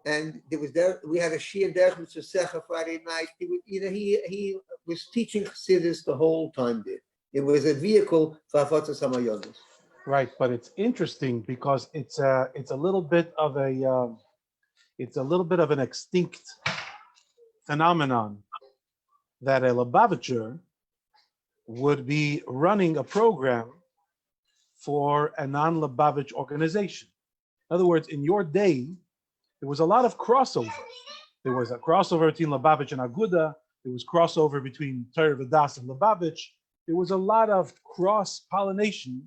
And we had a Shia Derech Mitzvah Friday night. He was teaching Chassidus the whole time there. It was a vehicle for Afatzas HaMayonos. Right, but it's interesting because it's a little bit of an extinct phenomenon that a Lubavitcher would be running a program for a non-Lubavitch organization. In other words, in your day, there was a lot of crossover. There was a crossover between Lubavitch and Aguda. There was crossover between Torah V'das and Lubavitch. There was a lot of cross-pollination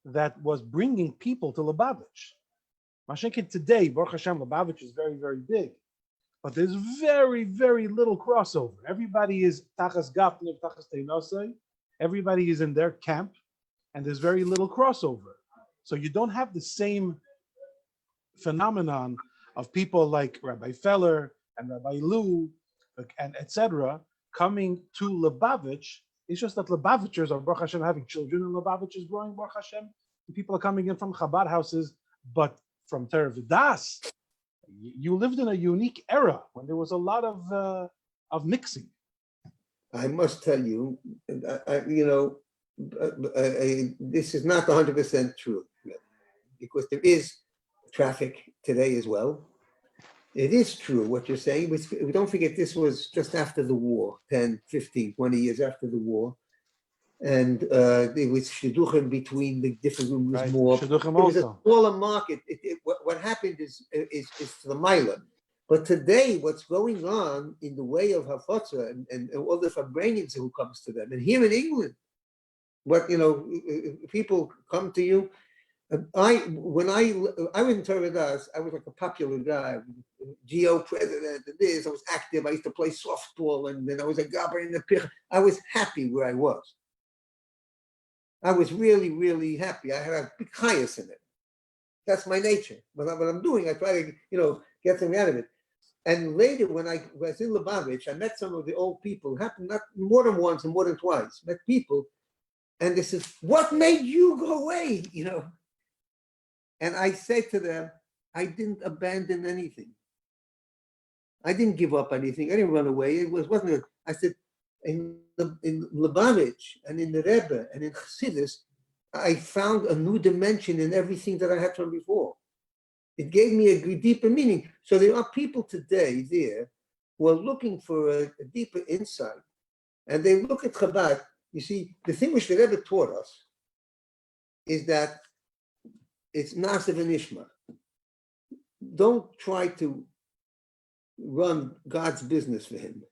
that was bringing people to Lubavitch. Mashenkin today, Baruch Hashem, Lubavitch is very, very big. But there's very, very little crossover. Everybody is Tachas Gapnev, Tachas Teinosai. Everybody is in their camp, and there's very little crossover. So you don't have the same phenomenon of people like Rabbi Feller and Rabbi Lou and etc. coming to Lubavitch. It's just that Lubavitchers are Baruch Hashem having children, and Lubavitch is growing Baruch Hashem. And people are coming in from Chabad houses, but from Torah V'das, you lived in a unique era when there was a lot of mixing. I must tell you, this is not 100% true, because there is traffic today as well. It is true what you're saying. We don't forget this was just after the war, 10, 15, 20 years after the war. And there was shidduchim between the different rooms Right. more. Shidduchim It was a also. smaller market. What happened is to the Mila. But today, what's going on in the way of Hafotza and all the Fabranians who comes to them, and here in England, people come to you. When I was in Torah V'das, I was like a popular guy, GO president, and this. I was active. I used to play softball, and then I was a gabber in the pich. I was happy where I was. I was really, really happy. I had a big highest in it. That's my nature. What I'm doing, I try to, get something out of it. And later, when I was in Lubavitch, I met some of the old people. It happened not more than once and more than twice. Met people, and they said, "What made you go away?" And I say to them, I didn't abandon anything. I didn't give up anything. I didn't run away. It wasn't. I said, in Lubavitch and in the Rebbe and in Chassidus, I found a new dimension in everything that I had from before. It gave me a deeper meaning. So there are people today there who are looking for a deeper insight, and they look at Chabad. You see, the thing which the Rebbe taught us is that it's Nasiv and Ishma. Don't try to run God's business for him.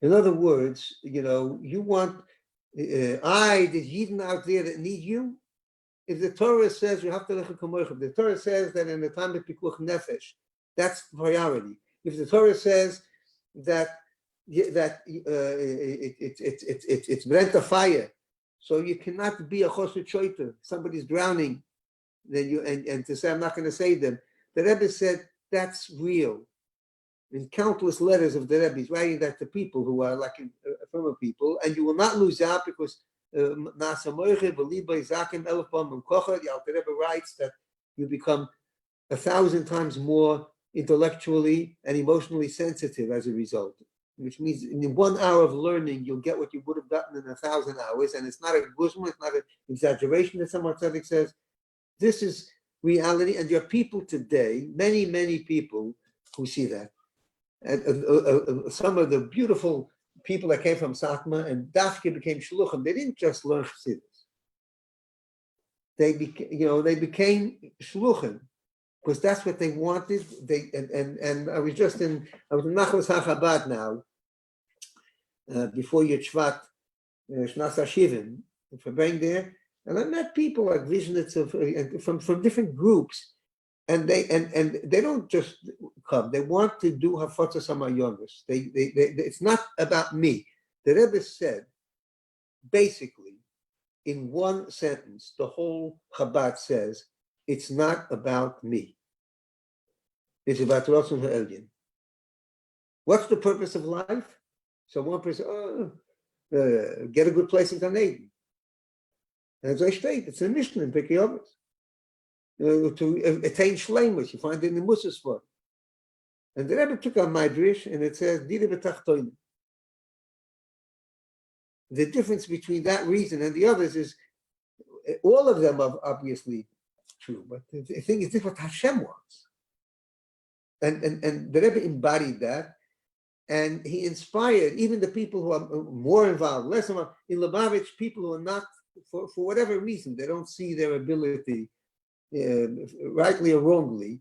In other words, you want, there's Yidden out there that need you. If the Torah says you have to lecha kamoichem, the Torah says that in the time of pikuach nefesh, that's priority. If the Torah says that it's brent a fire, so you cannot be a chosed shoiter. Somebody's drowning, then and to say I'm not going to save them. The Rebbe said that's real. In countless letters of the Rebbe, he's writing that to people who are like former people, and you will not lose out because the Rebbe writes that you become 1,000 times more intellectually and emotionally sensitive as a result, which means in 1 hour of learning, you'll get what you would have gotten in 1,000 hours. And it's not a guzma, it's not an exaggeration that someone tzaddik says. This is reality. And there are people today, many, many people who see that. And some of the beautiful people that came from Satma and Dafke became shluchim. They didn't just learn chassidus. They became shluchim because that's what they wanted. And I was in Nachlas HaChabad now before Yud Shvat, Shnas HaShivim, for being there, and I met people like Vishnitz from different groups. And they don't just come. They want to do Hafotza Samayonis. It's not about me. The Rebbe said, basically, in one sentence, the whole Chabad says, it's not about me. It's about Ratzon HaElyon. What's the purpose of life? So one person, get a good place in Gan Eden. And as I state, it's a Mishnah in Pirkei Avos. To attain shleimus, you find it in the Musas spot. And the Rebbe took a Madrish and it says, Dide betachtoinim. The difference between that reason and the others is all of them are obviously true, but the thing is, this is what Hashem wants. And the Rebbe embodied that, and he inspired even the people who are more involved, less involved. In Lubavitch, people who are not, for whatever reason, they don't see their ability rightly or wrongly,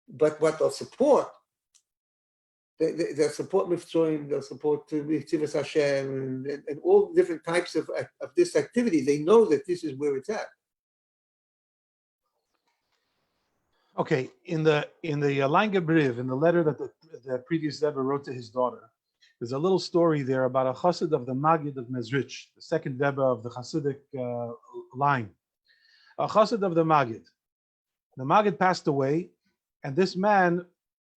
but what they'll support, they'll support Mifzoim, they'll support Tzivas Hashem, and all different types of this activity. They know that this is where it's at. Okay, in the Allein Gebriv, in the letter that the previous Rebbe wrote to his daughter, there's a little story there about a chassid of the Maggid of Mezrich, the second Rebbe of the Hasidic line. A chassid of the Maggid. The Maggid passed away, and this man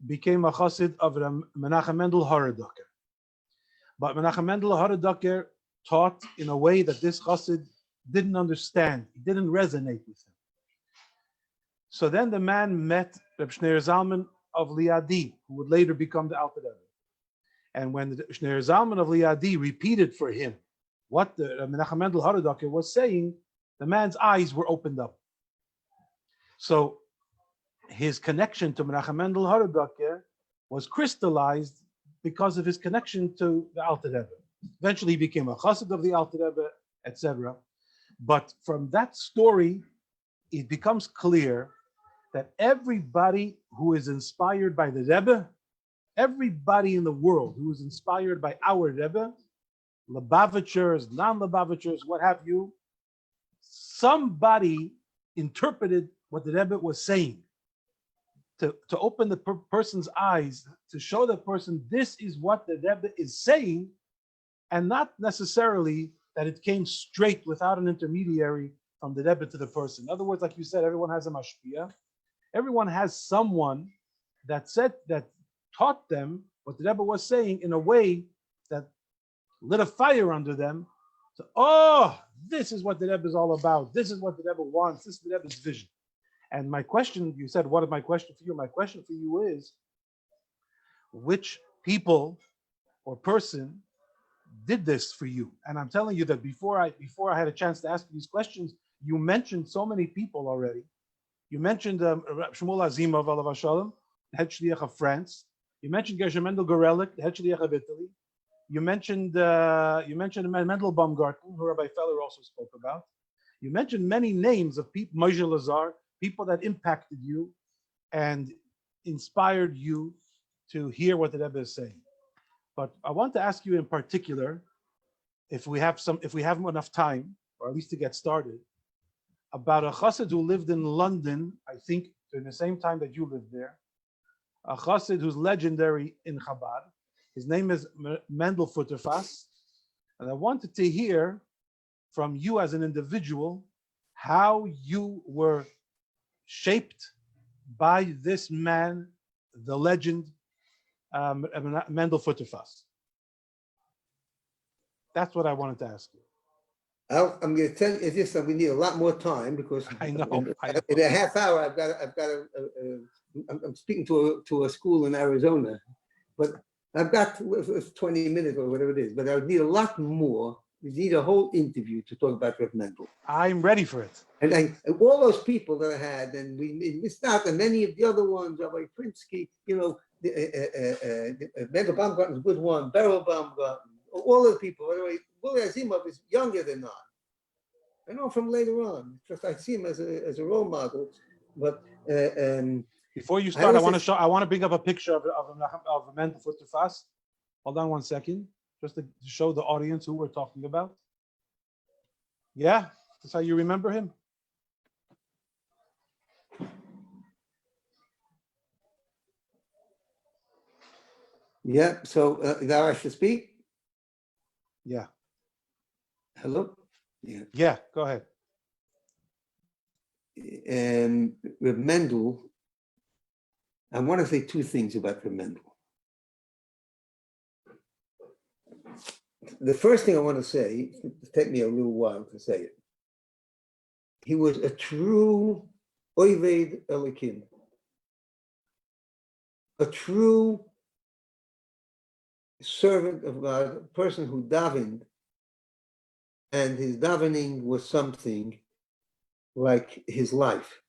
became a chassid of Menachem Mendel Horodoker. But Menachem Mendel Horodoker taught in a way that this chassid didn't understand. It didn't resonate with him. So then the man met Reb Shneir Zalman of Liadi, who would later become the Alter Rebbe. And when the Shneir Zalman of Liadi repeated for him what the Menachem Mendel Horodoker was saying, the man's eyes were opened up. So his connection to Menachem Mendel Horodoker was crystallized because of his connection to the Alter Rebbe. Eventually he became a chassid of the Alter Rebbe, etc. But from that story, it becomes clear that everybody who is inspired by the Rebbe, everybody in the world who is inspired by our Rebbe, Lubavitchers, non-Lubavitchers, what have you, somebody interpreted what the Rebbe was saying to open the person's eyes, to show the person this is what the Rebbe is saying, and not necessarily that it came straight without an intermediary from the Rebbe to the person. In other words, like you said, everyone has a mashpia. Everyone has someone that taught them what the Rebbe was saying in a way that lit a fire under them. So, oh, this is what the Rebbe is all about. This is what the Rebbe wants. This is the Rebbe's vision. And my question, you said, what is my question for you? My question for you is, which people or person did this for you? And I'm telling you that before I had a chance to ask you these questions, you mentioned so many people already. You mentioned Shmuel Azimov, Alav Shalom, the head shliach of France. You mentioned Gershom Mendel Gorelik, the head shliach of Italy. You mentioned Mendel Baumgarten, who Rabbi Feller also spoke about. You mentioned many names of people, Moshe Lazar, people that impacted you and inspired you to hear what the Rebbe is saying. But I want to ask you in particular, if we have enough time, or at least to get started, about a chassid who lived in London, I think during the same time that you lived there, a chassid who's legendary in Chabad. His name is Mendel Futterfass, and I wanted to hear from you as an individual how you were shaped by this man, the legend, Mendel Futterfass. That's what I wanted to ask you. I'm going to tell you this. We need a lot more time because I know. In a half hour I'm speaking to a school in Arizona, but I've got 20 minutes or whatever it is. But I would need a lot more. We need a whole interview to talk about Reb Mendel. I'm ready for it. And all those people that I had, and we missed out, and many of the other ones, Rabbi Prinsky, Mendel Baumgarten is a good one, Beryl Baumgarten, all of the people. By the way, Willie Azimov is younger than I know from later on. Just I see him as a role model. But before you start, I want to bring up a picture of Mendel Futterfass. Hold on one second, just to show the audience who we're talking about. Yeah, that's how you remember him. Yeah. So now I should speak. Yeah. Hello? Yeah. Yeah, go ahead. Reb Mendel, I want to say two things about Reb Mendel. The first thing I want to say, it'll take me a little while to say it. He was a true Oived Elikim, a true servant of God, a person who davened, and his davening was something like his life.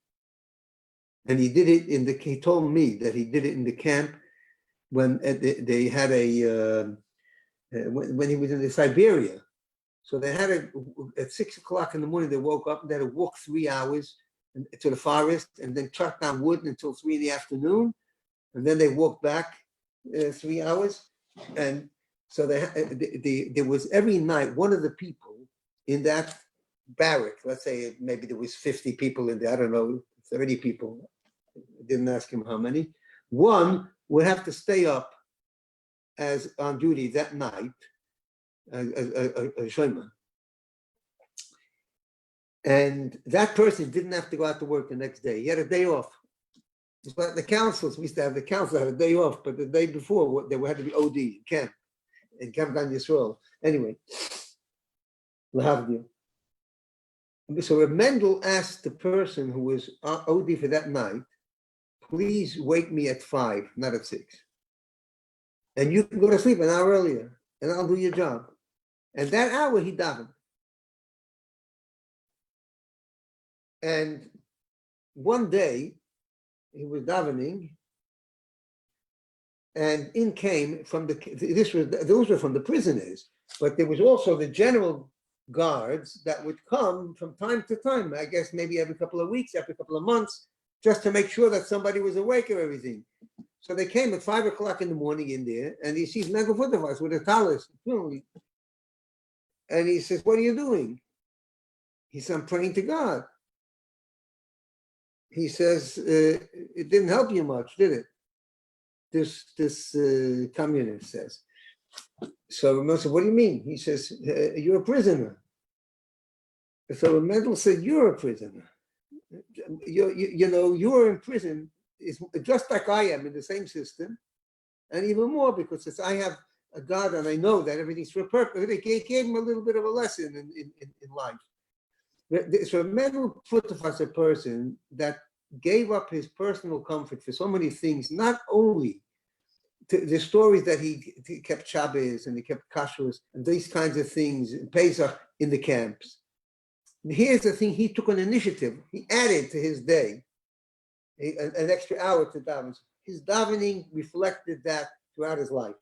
And he did it he told me that he did it in the camp when they had when he was in Siberia. So they had at 6 o'clock in the morning, they woke up and they had to walk 3 hours to the forest and then cut down wood until 3 in the afternoon. And then they walked back 3 hours. And so there was every night one of the people in that barrack, let's say maybe there was 50 people in there, I don't know, 30 people. I didn't ask him how many. One would have to stay up as on duty that night, a shema. And that person didn't have to go out to work the next day. He had a day off. It's like the councils, we used to have the council had a day off, but the day before they had to be OD in Camp Dan Yisrael. Anyway, Lahavdil. So Reb Mendel asked the person who was OD for that night, please wake me at 5, not at 6. And you can go to sleep an hour earlier, and I'll do your job. And that hour he davened. And one day he was davening, and in came from those were from the prisoners, but there was also the general guards that would come from time to time, I guess maybe every couple of weeks, every couple of months, just to make sure that somebody was awake or everything. So they came at 5 o'clock in the morning in there, and he sees Mendel Futterfass with a talus. And he says, what are you doing? He says, I'm praying to God. He says, it didn't help you much, did it? This communist says. So Mendel said, what do you mean? He says, you're a prisoner. So Mendel said, you're a prisoner. You're in prison is just like I am in the same system, and even more because I have a God and I know that everything's for a purpose. They gave him a little bit of a lesson in life. So Mendel Futterfass, a person that gave up his personal comfort for so many things, not only the stories that he kept Shabbos and he kept Kashrus and these kinds of things, Pesach in the camps. Here's the thing, he took an initiative. He added to his day an extra hour to daven. His davening reflected that throughout his life,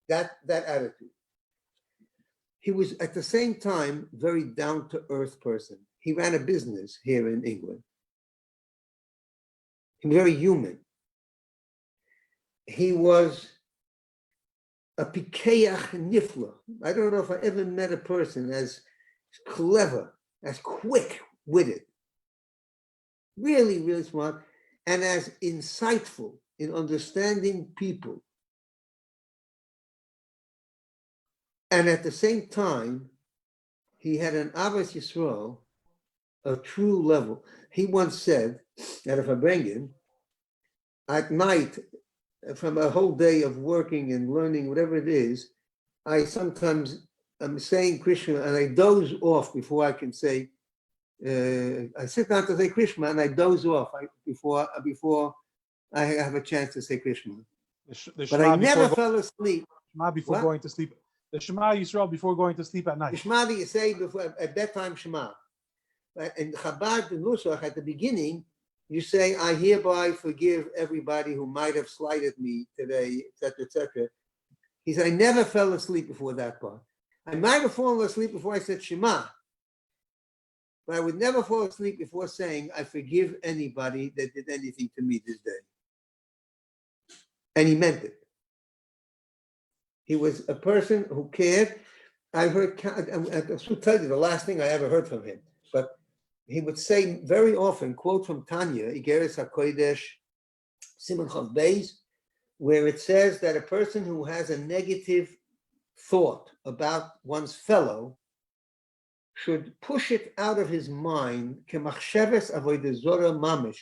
that attitude. He was at the same time very down-to-earth person. He ran a business here in England. He was very human. He was a pikeach nifla. I don't know if I ever met a person as clever, as quick-witted, really, really smart, and as insightful in understanding people. And at the same time, he had an Avos Yisrael, a true level. He once said that if I bring him, at night, from a whole day of working and learning, whatever it is, I sometimes am saying Krishna and I doze off before I can say, I sit down to say Krishna and I doze off before I have a chance to say Krishna. But I never fell asleep. Shema before going to sleep. The Shema Yisrael before going to sleep at night. The Shema that you say before at bedtime Shema. In Chabad and Nusach at the beginning, you say, I hereby forgive everybody who might have slighted me today, etc., etc. He said, I never fell asleep before that part. I might have fallen asleep before I said Shema, but I would never fall asleep before saying, I forgive anybody that did anything to me this day. And he meant it. He was a person who cared. I should tell you the last thing I ever heard from him, but he would say very often, quote from Tanya, Igeres HaKodesh, Siman Chav Beis, where it says that a person who has a negative thought about one's fellow should push it out of his mind, kemachsheves avodah zora mamish,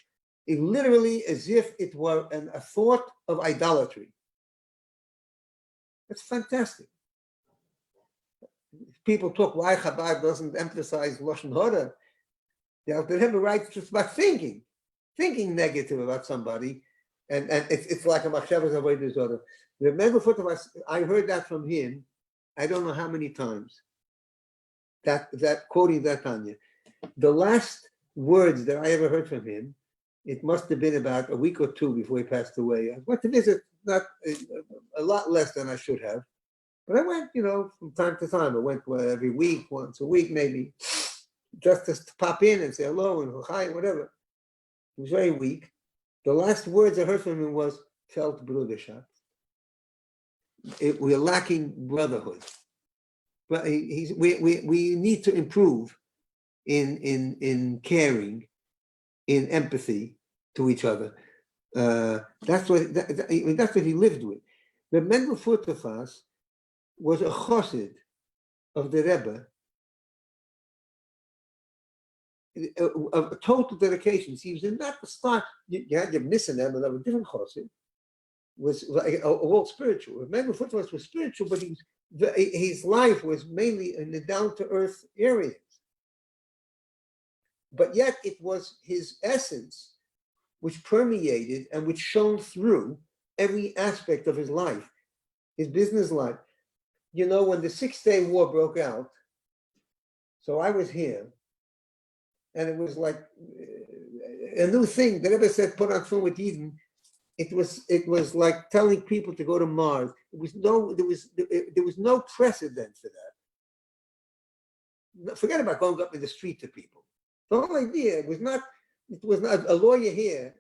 literally as if it were a thought of idolatry. That's fantastic. People talk why Chabad doesn't emphasize Lashon Hara. They have a right just about thinking negative about somebody, and it's like a machshavas avodah zora. The Mendel Futterfass, I heard that from him, I don't know how many times. That quoting that Tanya. The last words that I ever heard from him, it must have been about a week or two before he passed away. I went to visit, not a lot less than I should have, but I went, from time to time. I went every week, once a week maybe. just to pop in and say hello and hi, whatever. He was very weak. The last words I heard from him was, felt Bruderschaft. We're lacking brotherhood. But we need to improve in caring, in empathy to each other. That's what he lived with. The Mendel Furtefas was a chassid of the Rebbe, of total dedication. He was in that start. You had your missing them, and a different chassid was all spiritual. Mendel Furtefas was spiritual, but his life was mainly in the down-to-earth areas. But yet it was his essence which permeated and which shone through every aspect of his life, his business life. You know, when the 6-Day War broke out, so I was here, and it was like a new thing. The Rebbe said, put on film with Eden. It was like telling people to go to Mars. There was no precedent for that. Forget about going up in the street to people. The whole idea it was not a lawyer here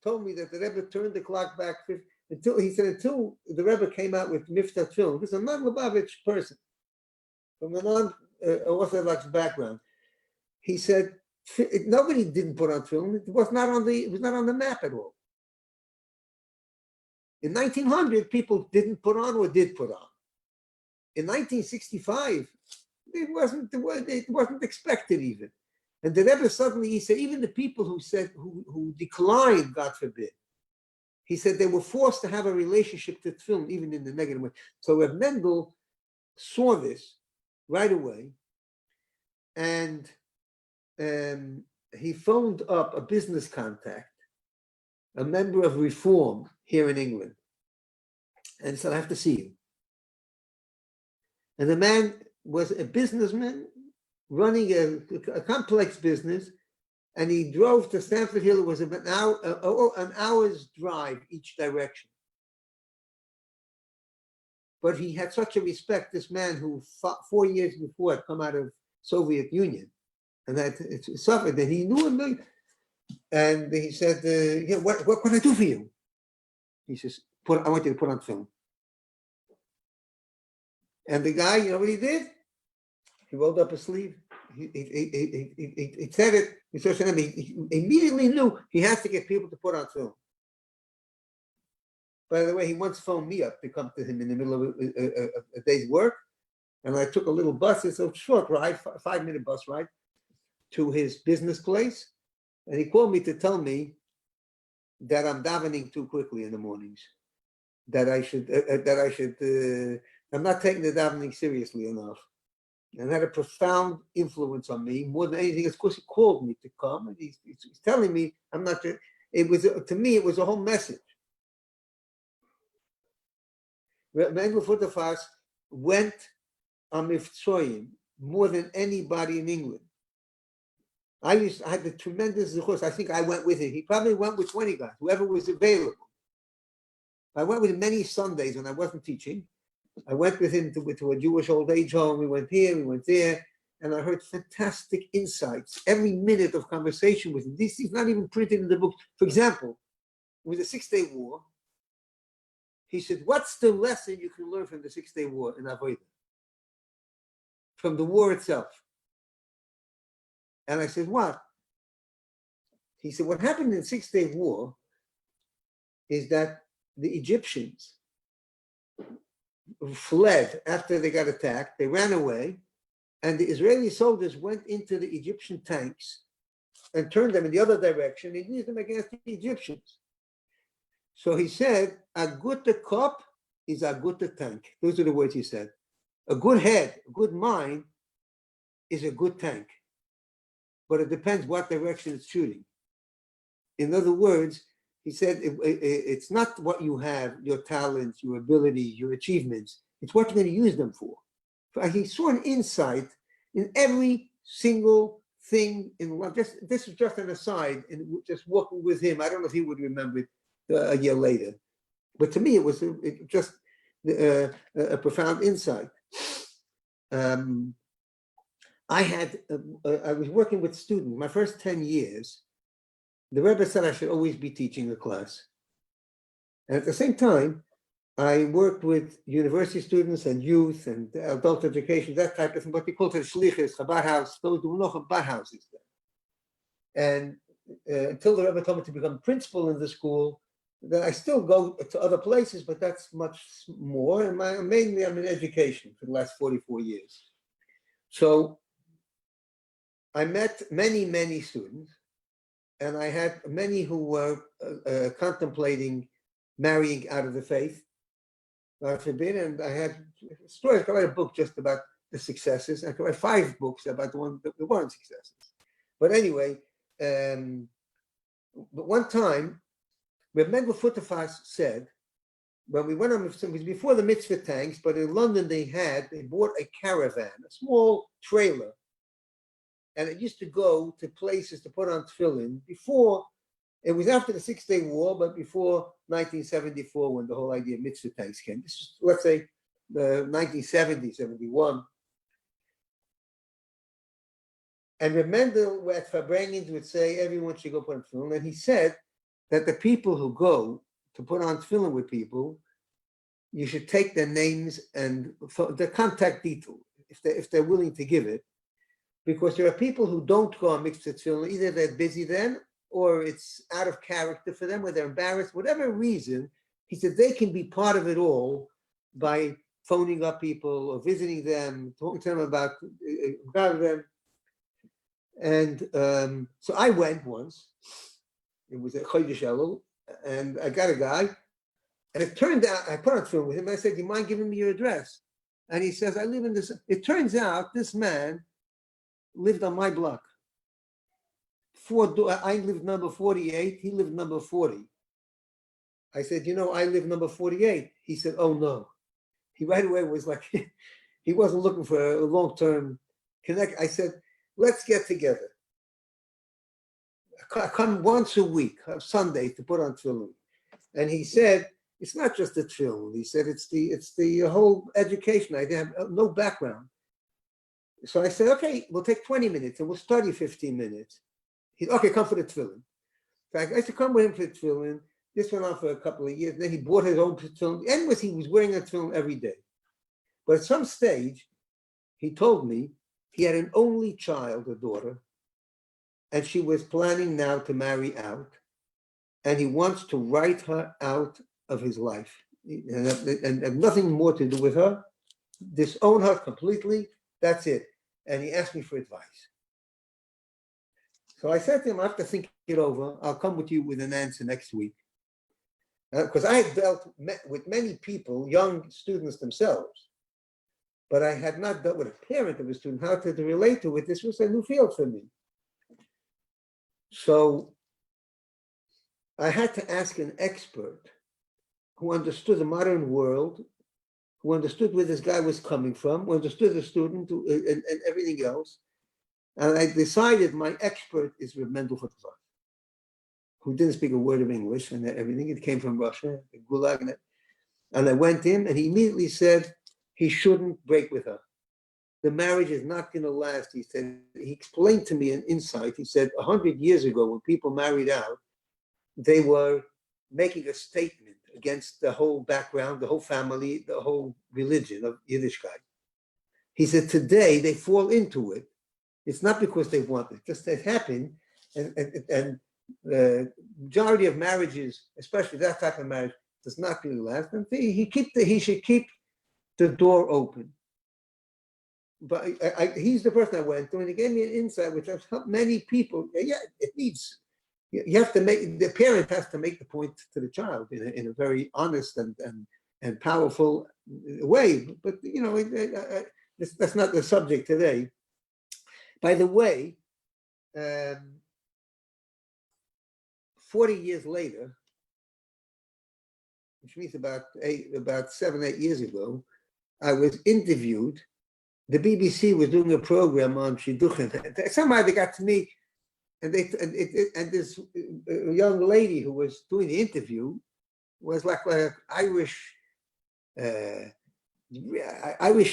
told me that the Rebbe turned the clock back until the Rebbe came out with Miftah Film. This is a non-Lubavitch person from a non-Orthodox background. He said nobody didn't put on film. It was not on the map at all. In 1900, people didn't put on or did put on. In 1965, it wasn't expected even. And the Rebbe suddenly, he said, even the people who declined, God forbid, he said they were forced to have a relationship to film, even in the negative way. So Reb Mendel saw this right away, and he phoned up a business contact, a member of Reform here in England, and said, I have to see you. And the man was a businessman running a complex business, and he drove to Stamford Hill. It was about an hour's drive each direction. But he had such a respect, this man who 4 years before had come out of Soviet Union and had suffered, that he knew him. And he said, what can I do for you? He says, I want you to put on film. And the guy, you know what he did? He rolled up his sleeve. He said it. He immediately knew he has to get people to put on film. By the way, he once phoned me up to come to him in the middle of a day's work. And I took a little bus. It's a short ride, 5-minute bus ride to his business place. And he called me to tell me that I'm davening too quickly in the mornings. I'm not taking the davening seriously enough. And had a profound influence on me more than anything. Of course, he called me to come, and he's telling me I'm not. It was, to me, it was a whole message. Mendel Furtefas went on Mivtzoyim more than anybody in England. I had the tremendous zechus. I think I went with him. He probably went with 20 guys, whoever was available. I went with him many Sundays when I wasn't teaching. I went with him to a Jewish old age home. We went here, we went there, and I heard fantastic insights. Every minute of conversation with him. This is not even printed in the book. For example, with the 6-Day War, he said, what's the lesson you can learn from the 6-Day War in Avodah? From the war itself. And I said, what? He said, what happened in the 6-Day War is that the Egyptians fled after they got attacked. They ran away, and the Israeli soldiers went into the Egyptian tanks and turned them in the other direction and used them against the Egyptians. So he said, a gute Kopf is a gute tank. Those are the words he said. A good head, a good mind is a good tank. But it depends what direction it's shooting. In other words, he said, it's not what you have, your talents, your ability, your achievements. It's what you're going to use them for. He saw an insight in every single thing in life. This is just an aside, and just walking with him. I don't know if he would remember it a year later. But to me, it was just a profound insight. I was working with students. My first 10 years, the Rebbe said I should always be teaching a class. And at the same time, I worked with university students and youth and adult education, that type of thing, what we call the shlichus, Chabad house, those who know Chabad houses there. And until the Rebbe told me to become principal in the school, then I still go to other places, but that's much more. And mainly I'm in education for the last 44 years. So I met many, many students, and I had many who were contemplating marrying out of the faith, God forbid, and I had stories. I could write a book just about the successes. I could write 5 books about the ones that weren't successes. But anyway, but one time, Reb Mendel Futterfass said, when we went on, it was before the mitzvah tanks, but in London they bought a caravan, a small trailer, and it used to go to places to put on tefillin before. It was after the 6-Day War, but before 1974, when the whole idea of mitzvah tanks came. This is, let's say, 1970, 71. And Reb Mendel at Farbrengens would say everyone should go put on tefillin. And he said that the people who go to put on tefillin with people, you should take their names and their contact detail, if they're willing to give it. Because there are people who don't go on mitzvah tefillin, either they're busy then, or it's out of character for them, or they're embarrassed, whatever reason. He said they can be part of it all by phoning up people or visiting them, talking to them about them. And so I went once. It was at Chodesh Elul, and I got a guy, and it turned out, I put on film with him, and I said, do you mind giving me your address? And he says, I live in this. It turns out this man lived on my block. I lived number 48, he lived number 40. I said, I live number 48. He said, oh no. He right away was like, he wasn't looking for a long-term connect. I said, let's get together. I come once a week, Sunday, to put on tefillin. And he said, it's not just the tefillin. He said, it's the whole education. I have no background. So I said, okay, we'll take 20 minutes and we'll study 15 minutes. Okay, come for the tefillin. So I used to come with him for the tefillin. This went on for a couple of years. Then he bought his own tefillin. The end was he was wearing a tefillin every day. But at some stage, he told me he had an only child, a daughter, and she was planning now to marry out. And he wants to write her out of his life and nothing more to do with her. Disown her completely. That's it. And he asked me for advice. So I said to him, I have to think it over. I'll come with you with an answer next week. Because I had dealt with many people, young students themselves, but I had not dealt with a parent of a student, how to relate to it. This was a new field for me. So I had to ask an expert who understood the modern world, who understood where this guy was coming from, who understood the student and everything else. And I decided my expert is Reb Mendel Futterfass, who didn't speak a word of English and everything. It came from Russia, the Gulag. And I went in, and he immediately said he shouldn't break with her. The marriage is not going to last. He said, he explained to me an insight. He said 100 years ago, when people married out, they were making a statement against the whole background, the whole family, the whole religion of Yiddishkeit. He said today they fall into it. It's not because they want it, just it happened. And the majority of marriages, especially that type of marriage, does not really last. And he should keep the door open. But he's the person I went to, and he gave me an insight which has helped many people. Yeah, it needs. You have to the parent has to make the point to the child in a very honest and powerful way. But that's not the subject today. By the way, 40 years later, which means about 7, 8 years ago, I was interviewed. The BBC was doing a program on Shidduchim. Somehow they got to me, and this young lady who was doing the interview was like an Irish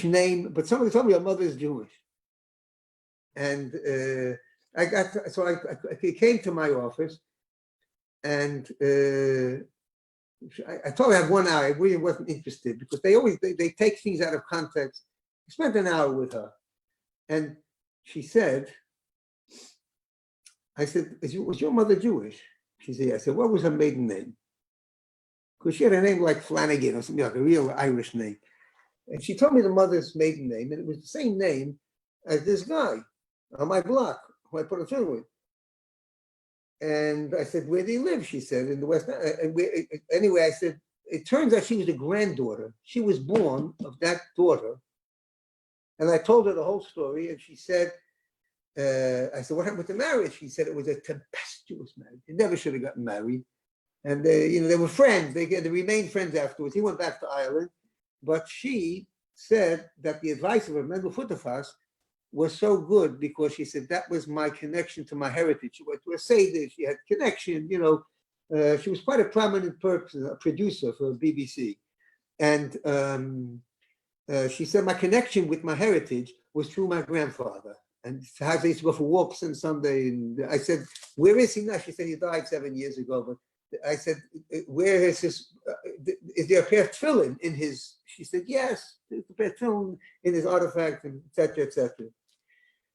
name, but somebody told me her mother is Jewish. And he came to my office, and I told her I had 1 hour. I really wasn't interested because they take things out of context. I spent an hour with her, and she said, I said, was your mother Jewish? She said, I said, what was her maiden name? Because she had a name like Flanagan or something, like a real Irish name. And she told me the mother's maiden name, and it was the same name as this guy on my block who I put a film with. And I said, where do you live? She said, in the West. Anyway, I said, it turns out she was the granddaughter. She was born of that daughter. And I told her the whole story, and she said, I said, what happened with the marriage? She said it was a tempestuous marriage. They never should have gotten married. And they were friends. They remained friends afterwards. He went back to Ireland. But she said that the advice of her Mendel Futterfass was so good because she said that was my connection to my heritage. She went to a Seder, she had connection, she was quite a prominent person, a producer for BBC. And she said my connection with my heritage was through my grandfather. And how they used to go for walks on Sunday. And I said, where is he now? She said he died 7 years ago. But I said, where is his, is there a pair of tefillin in his, she said, yes, there's a pair of tefillin in his artifact, and et cetera, et cetera.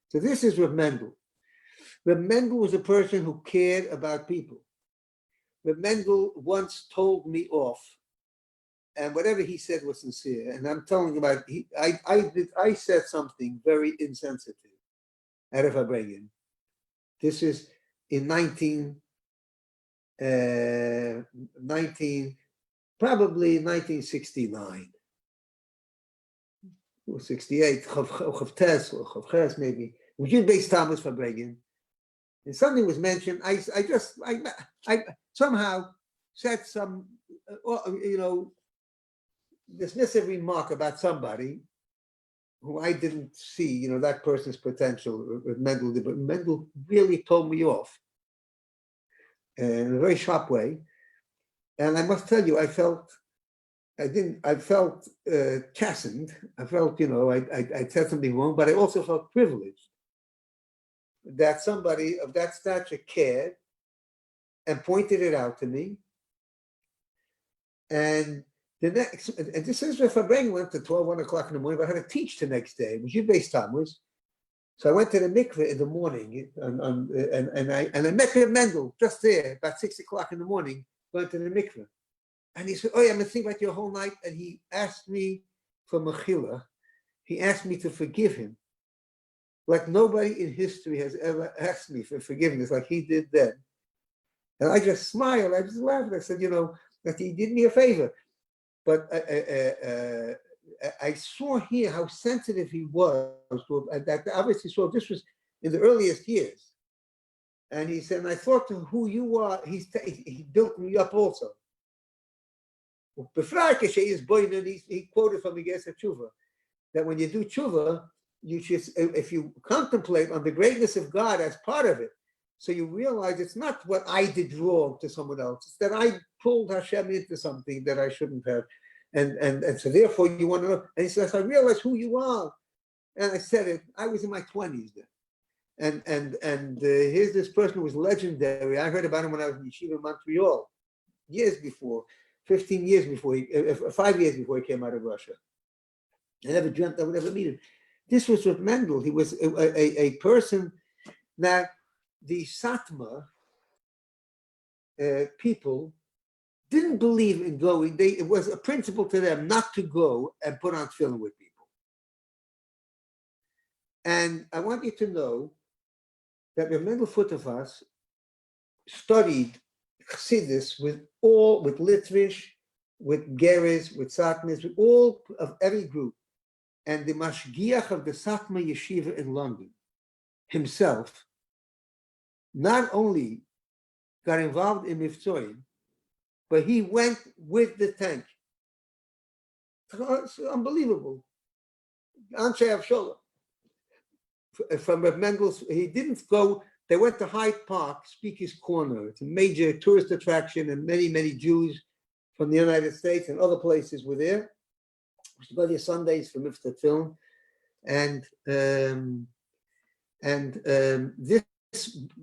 So this is Reb Mendel. Reb Mendel was a person who cared about people. Reb Mendel once told me off, and whatever he said was sincere. And I'm telling you about, I said something very insensitive at a Fabregan. This is in probably 1969 or 68, Chavches maybe. We did base Thomas Fabregan, and something was mentioned. I somehow said some, dismissive remark about somebody who I didn't see, that person's potential. Mendel did, but Mendel really told me off in a very sharp way. And I must tell you, I felt chastened. I felt, I said something wrong, but I also felt privileged that somebody of that stature cared and pointed it out to me. And this is if I went to 12, 1 o'clock in the morning, but I had to teach the next day. It was Yud-Beis Tammuz. So I went to the mikveh in the morning, and I met Mendel just there, about 6 o'clock in the morning, went to the mikveh. And he said, oh yeah, I'm going to think about your whole night. And he asked me for mechila. He asked me to forgive him. Like nobody in history has ever asked me for forgiveness like he did then. And I just smiled, I just laughed. I said, that he did me a favor. But I saw here how sensitive he was. That obviously saw this was in the earliest years. And he said, and I thought to who you are, he built me up also. He quoted from Iges Tshuva that when you do tshuva, you should, if you contemplate on the greatness of God as part of it, so you realize it's not what I did wrong to someone else, it's that I pulled Hashem into something that I shouldn't have. And so therefore you want to know. And he says, I realize who you are. And I said it, I was in my 20s then. And here's this person who was legendary. I heard about him when I was in Yeshiva in Montreal, years before, 15 years before, 5 years before he came out of Russia. I never dreamt I would ever meet him. This was with Mendel. He was a person that the Satmar people didn't believe in going. It was a principle to them not to go and put on tefillin with people. And I want you to know that Mendel Futterfass studied Chassidus with Litvish, with Geres, with Satmars, with all of every group. And the Mashgiach of the Satmar Yeshiva in London himself not only got involved in Mivtzoim, but he went with the tank. It's unbelievable. Anshe Avshola. From Reb Mendel's, he didn't go, they went to Hyde Park, Speaker's Corner. It's a major tourist attraction, and many, many Jews from the United States and other places were there. We used to go there Sundays for Mitzvah film. And And this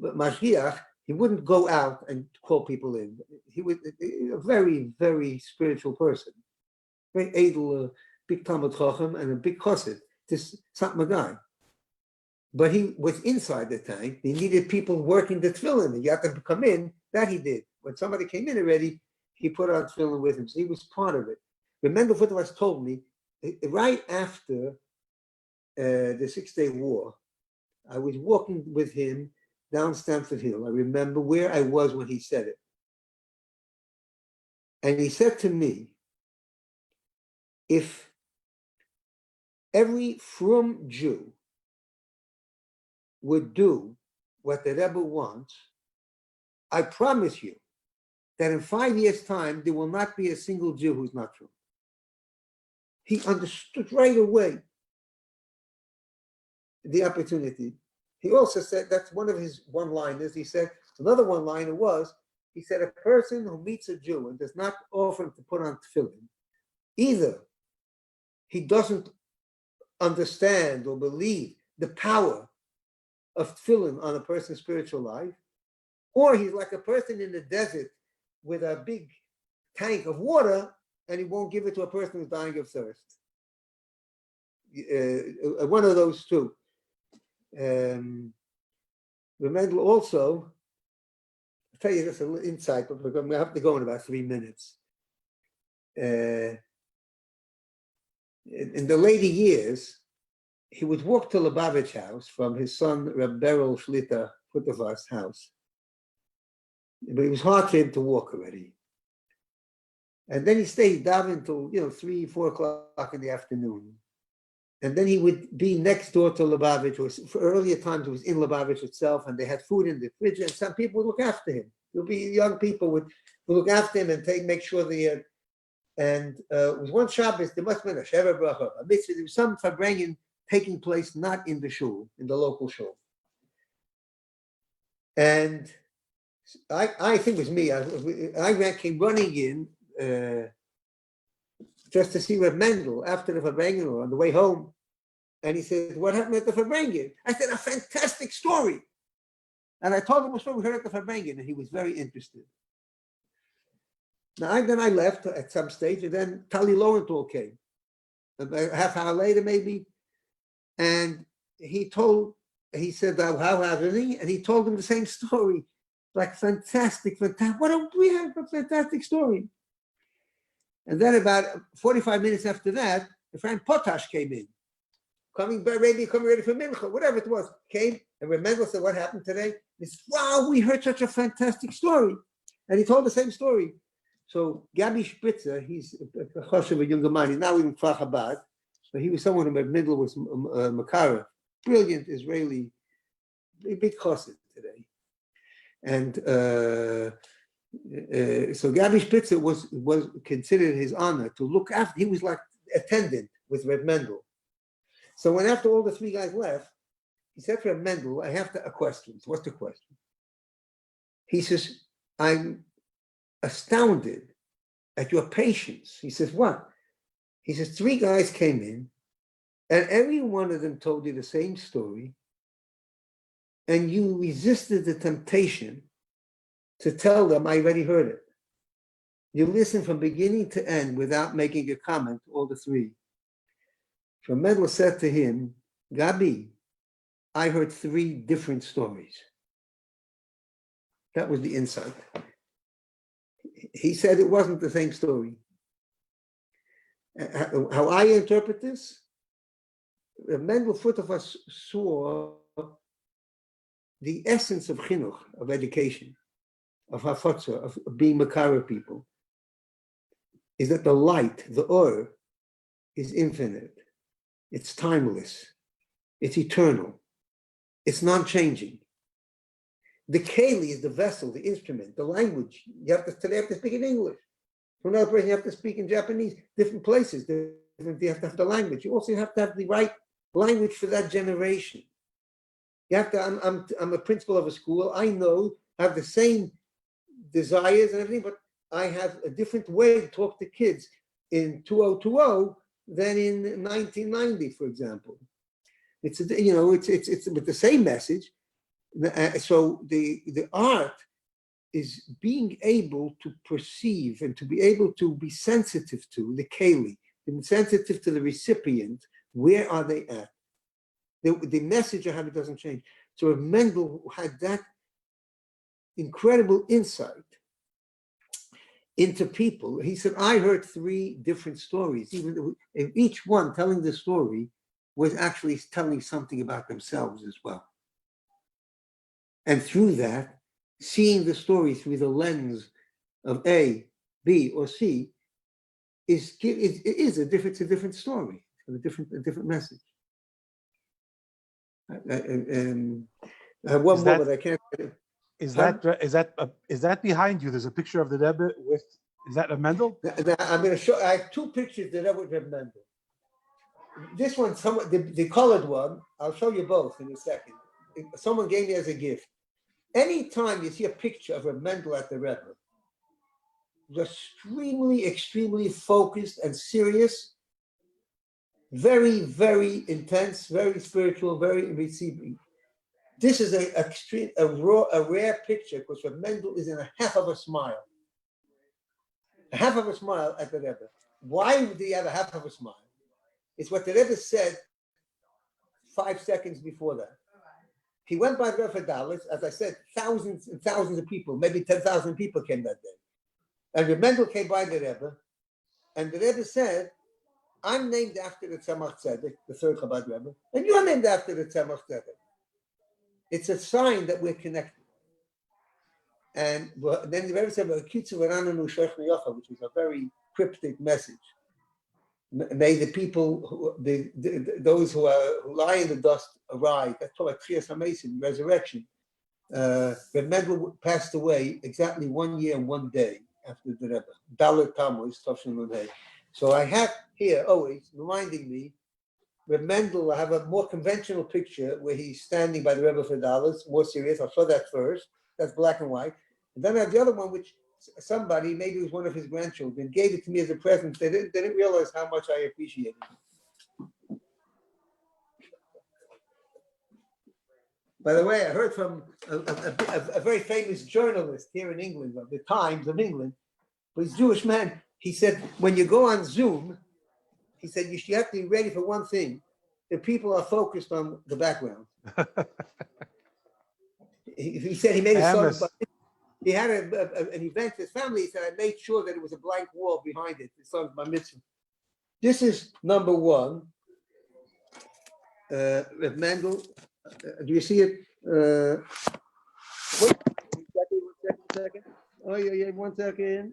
Mashiach, he wouldn't go out and call people in. He was a very, very spiritual person, very edel, big Talmud Chacham, and a big chassid, this Satmar guy. But he was inside the tank. He needed people working the tefillin. You had to come in. That he did. When somebody came in already, he put on tefillin with him. So he was part of it. But Mendel Futterwas told me, right after the 6-Day War, I was walking with him down Stamford Hill. I remember where I was when he said it. And he said to me, if every frum Jew would do what the Rebbe wants, I promise you that in 5 years' time, there will not be a single Jew who's not frum. He understood right away the opportunity. He also said, that's one of his one-liners. He said, another one-liner was, he said, a person who meets a Jew and does not offer him to put on tefillin, either he doesn't understand or believe the power of tefillin on a person's spiritual life, or he's like a person in the desert with a big tank of water and he won't give it to a person who's dying of thirst. One of those two. Mendel also, I'll tell you just a little insight, but we're going to have to go in about 3 minutes. In the later years, he would walk to Lubavitch house from his son Reb Beryl Shlita Futterwas house. But it was hard for him to walk already. And then he stayed down until 3, 4 o'clock in the afternoon. And then he would be next door to Lubavitch. For earlier times, it was in Lubavitch itself, and they had food in the fridge, and some people would look after him. There'll be young people would look after him and make sure they had. And it was one Shabbos, there must have been a Sheva Bracha, a mitzvah. There was some Farbrengen taking place not in the shul, in the local shul. And I think it was me. I came running in just to see Reb Mendel after the Farbrengen on the way home. And he said, what happened at the Farbrengen? I said, a fantastic story. And I told him a story we heard at the Farbrengen, and he was very interested. Now, then I left at some stage, and then Tali Lowenthal came, a half hour later maybe, and he said, how happening? And he told him the same story. Like, fantastic. We have a fantastic story. And then about 45 minutes after that, the friend Potash came in, coming ready for Mincha, whatever it was, came, and Mendel said, what happened today? He said, wow, we heard such a fantastic story. And he told the same story. So Gabi Spitzer, he's a chashuv, a younger man, he's now in Kfar Chabad. So he was someone who Mendel was Makara, brilliant Israeli, big chassid today. And so Gabi Spitzer was considered his honor to look after. He was like attendant with Reb Mendel. So when after all the 3 guys left, he said to Reb Mendel, I have a question. What's the question? He says, I'm astounded at your patience. He says, what? He says, 3 guys came in, and every one of them told you the same story, and you resisted the temptation to tell them, I already heard it. You listened from beginning to end without making a comment, all the 3. So Mendel said to him, Gabi, I heard 3 different stories. That was the insight. He said it wasn't the same story. How I interpret this, Mendel Futterwas saw the essence of chinuch, of education, of hafotza, of being makara people, is that the light, the or, is infinite. It's timeless. It's eternal. It's non-changing. The keli is the vessel, the instrument, the language. Today you have to speak in English. For another person, you have to speak in Japanese. Different places, you have to have the language. You also have to have the right language for that generation. You have to. I'm a principal of a school. I know I have the same desires and everything, but I have a different way to talk to kids in 2020 than in 1990, for example. It's with the same message. So the art is being able to perceive and to be able to be sensitive to the keli, and sensitive to the recipient. Where are they at? The message I have, it doesn't change. So if Mendel had that incredible insight into people, he said, I heard 3 different stories, even each one telling the story was actually telling something about themselves as well. And through that, seeing the story through the lens of A, B, or C is a different story, a different message. One more, but I can't. Is that behind you? There's a picture of the Rebbe with. Is that a Mendel? I'm going to show. I have 2 pictures that I would have Mendel. This one, the colored one, I'll show you both in a second. Someone gave me as a gift. Anytime you see a picture of a Mendel at the Rebbe, extremely focused and serious, very, very intense, very spiritual, very receiving. This is a rare picture because Mendel is in a half of a smile. A half of a smile at the Rebbe. Why would he have a half of a smile? It's what the Rebbe said 5 seconds before that. He went by the Rebbe for Dallas, as I said, thousands and thousands of people, maybe 10,000 people came that day. And Reb Mendel came by the Rebbe, and the Rebbe said, I'm named after the Tzemach Tzedek, the 3rd Chabad Rebbe, and you're named after the Tzemach Tzedek. It's a sign that we're connected. And then the Rebbe said, which is a very cryptic message. May the people, those who lie in the dust arise. That's called Tchias HaMesim, resurrection. Reb Mendel passed away exactly 1 year and 1 day after the Rebbe. Dalet Tammuz, Tavshin Lunei. So I have here always reminding me, Reb Mendel, I have a more conventional picture where he's standing by the Rebbe for Dallas, more serious. I'll show that first. That's black and white. And then I have the other one, which somebody, maybe it was one of his grandchildren, gave it to me as a present. They didn't realize how much I appreciated it. By the way, I heard from a very famous journalist here in England, of the Times of England, but he's a Jewish man. He said, when you go on Zoom, he said, you have to be ready for one thing. The people are focused on the background. He said he made a song about it. He had an event with his family. He said, I made sure that it was a blank wall behind it. The song by mitzvah. This is number 1. With Mendel. Do you see it? One second. Oh, yeah, 1 second.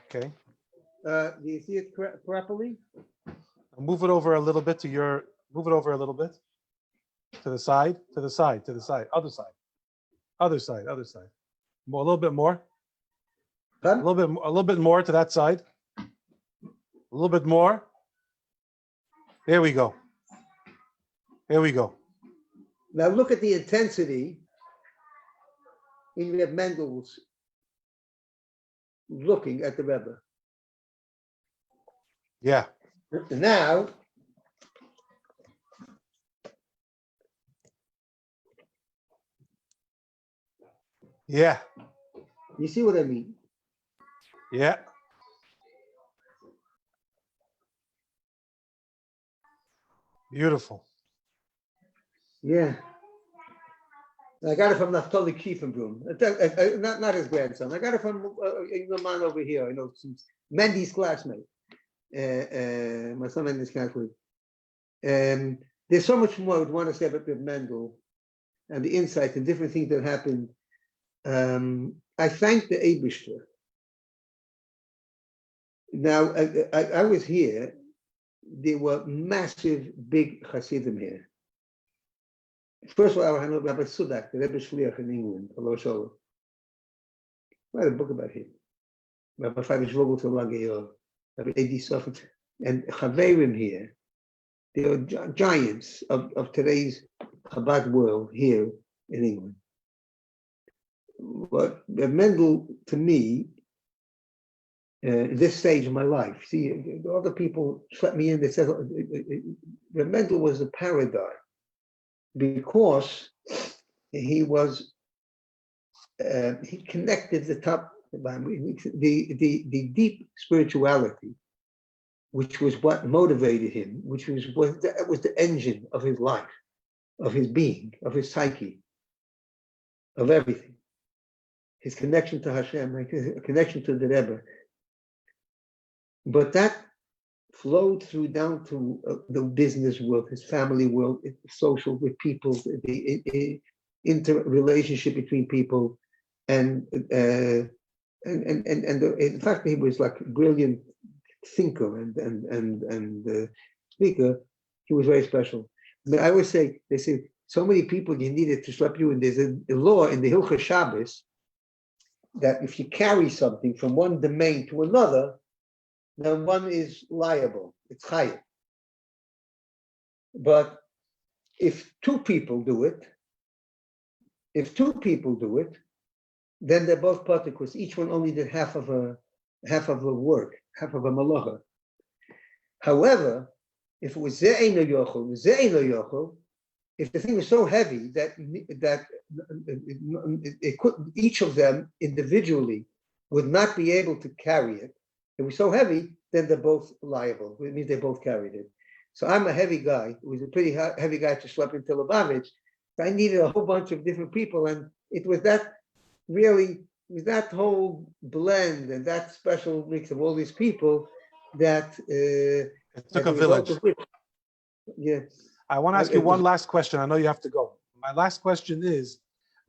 Okay. Do you see it properly? I'll move it over a little bit move it over a little bit. To the side, other side. More, a little bit more. A little bit more to that side. A little bit more. There we go. Now look at the intensity in Reb Mendel's looking at the Rebbe. Yeah. Now, yeah. You see what I mean? Yeah. Beautiful. Yeah. I got it from Naftali Kiefenbrunn, not his grandson. I got it from a man over here. I know Mendy's classmate. My son Mendy's classmate. There's so much more I would want to say about Mendel and the insight and different things that happened. I thank the Eibishter. Now, I was here. There were massive, big Hasidim here. First of all, I know Rabbi Sudak, the Rebbe Shliach in England, I wrote a book about him. Rabbi Favish Vogel to Lagayor, Rabbi Edi Sofet, and Chaverim here. They are giants of today's Chabad world here in England. But Mendel, to me, in this stage of my life. See, other people swept me in. They said the Mendel was a paradigm because he was he connected the top, the deep spirituality, which was what motivated him, which was the engine of his life, of his being, of his psyche, of everything. His connection to Hashem, his connection to the Rebbe. But that flowed through down to the business world, his family world, social with people, the interrelationship between people, and in fact he was like a brilliant thinker and speaker. He was very special. I mean, I always say, they say so many people you needed to schlep you, and there's a law in the Hilchah Shabbos that if you carry something from one domain to another, then one is liable. It's chayav. But if two people do it, then they're both part, because each one only did half of a work, half of a malacha. However, if it was ze'eino yochel, if the thing was so heavy that it could, each of them individually would not be able to carry it. It was so heavy, then they're both liable. It means they both carried it. So I'm a heavy guy. It was a pretty heavy guy to schlep into Lubavitch. I needed a whole bunch of different people, and it was that whole blend and that special mix of all these people that it took a village. Yeah. I want to ask you one last question. I know you have to go. My last question is,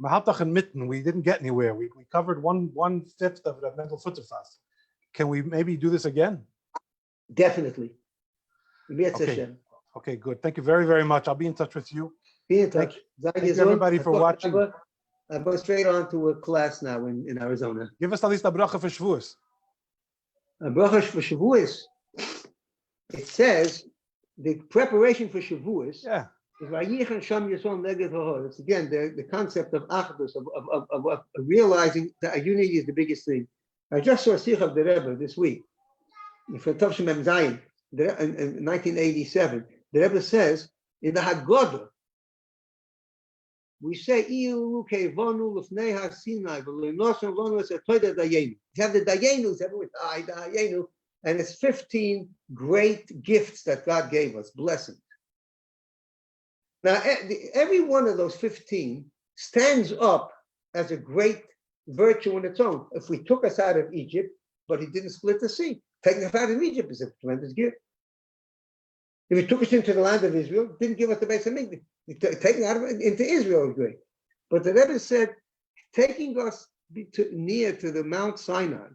Mahatach and Mitten, we didn't get anywhere. We covered 1/5 of the mental futterfast. Can we maybe do this again? Definitely. Okay, good. Thank you very, very much. I'll be in touch with you. Be in touch. Thank you everybody for watching. I go straight on to a class now in Arizona. Give us at least a bracha for Shavuos. A bracha for Shavuos. It says the preparation for Shavuos. Yeah. It's again the concept of achdus, of realizing that a unity is the biggest thing. I just saw a Sikh of the Rebbe this week for Tov Shem Zayin in 1987. The Rebbe says in the Haggadah, we say you have the Dayenu, and it's 15 great gifts that God gave us, blessings. Now, every one of those 15 stands up as a great virtue in its own. If we took us out of Egypt, but he didn't split the sea, taking us out of Egypt is a tremendous gift. If he took us into the land of Israel, didn't give us the base of Mikdash, taking us out into Israel is great. But the Rebbe said, taking us near to the Mount Sinai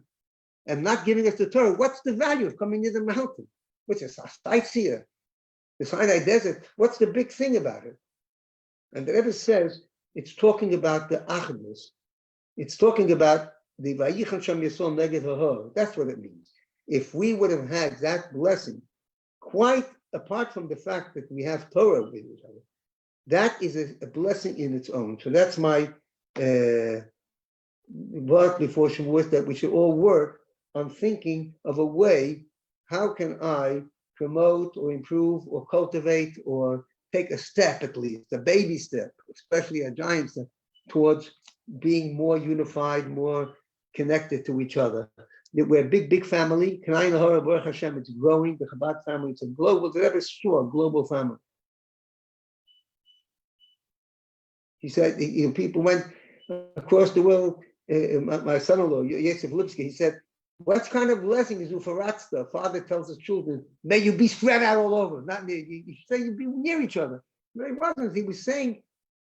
and not giving us the Torah, what's the value of coming near the mountain? Which is a sightseer. The Sinai Desert, what's the big thing about it? And the Rebbe says, it's talking about the achdus. It's talking about the Vayichan Sham Yisrael Neged Hahor. That's what it means. If we would have had that blessing, quite apart from the fact that we have Torah with each other, that is a blessing in its own. So that's my word before Shavuos, that we should all work on thinking of a way, how can I promote or improve or cultivate or take a step, at least a baby step, especially a giant step, towards being more unified, more connected to each other. We're a big family. Kanai Nahara Baruch Hashem, it's growing. The Chabad family, it's a global, global family. He said, people went across the world. My son-in-law, Yosef Lipsky, he said, what kind of blessing is Ufaratsta? Father tells his children, may you be spread out all over, not near. You say you be near each other. But he wasn't. He was saying,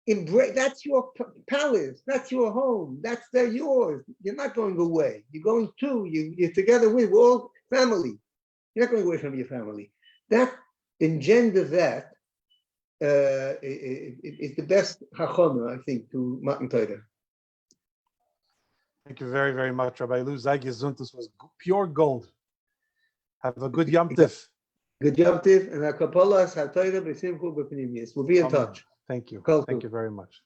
embrace. That's your palace. That's your home. They're yours. You're not going away. You're going to. You're together with. We're all family. You're not going away from your family. That engender that is the best hachana, I think, to Matan Torah. Thank you very, very much, Rabbi Lu. Zayg Yezuntus was pure gold. Have a good Yom Tif. Good Yom Tif, and HaKapolas HaTorah B'Simchu B'Pnimius. We'll be in touch. Thank you. Cool. Thank you very much.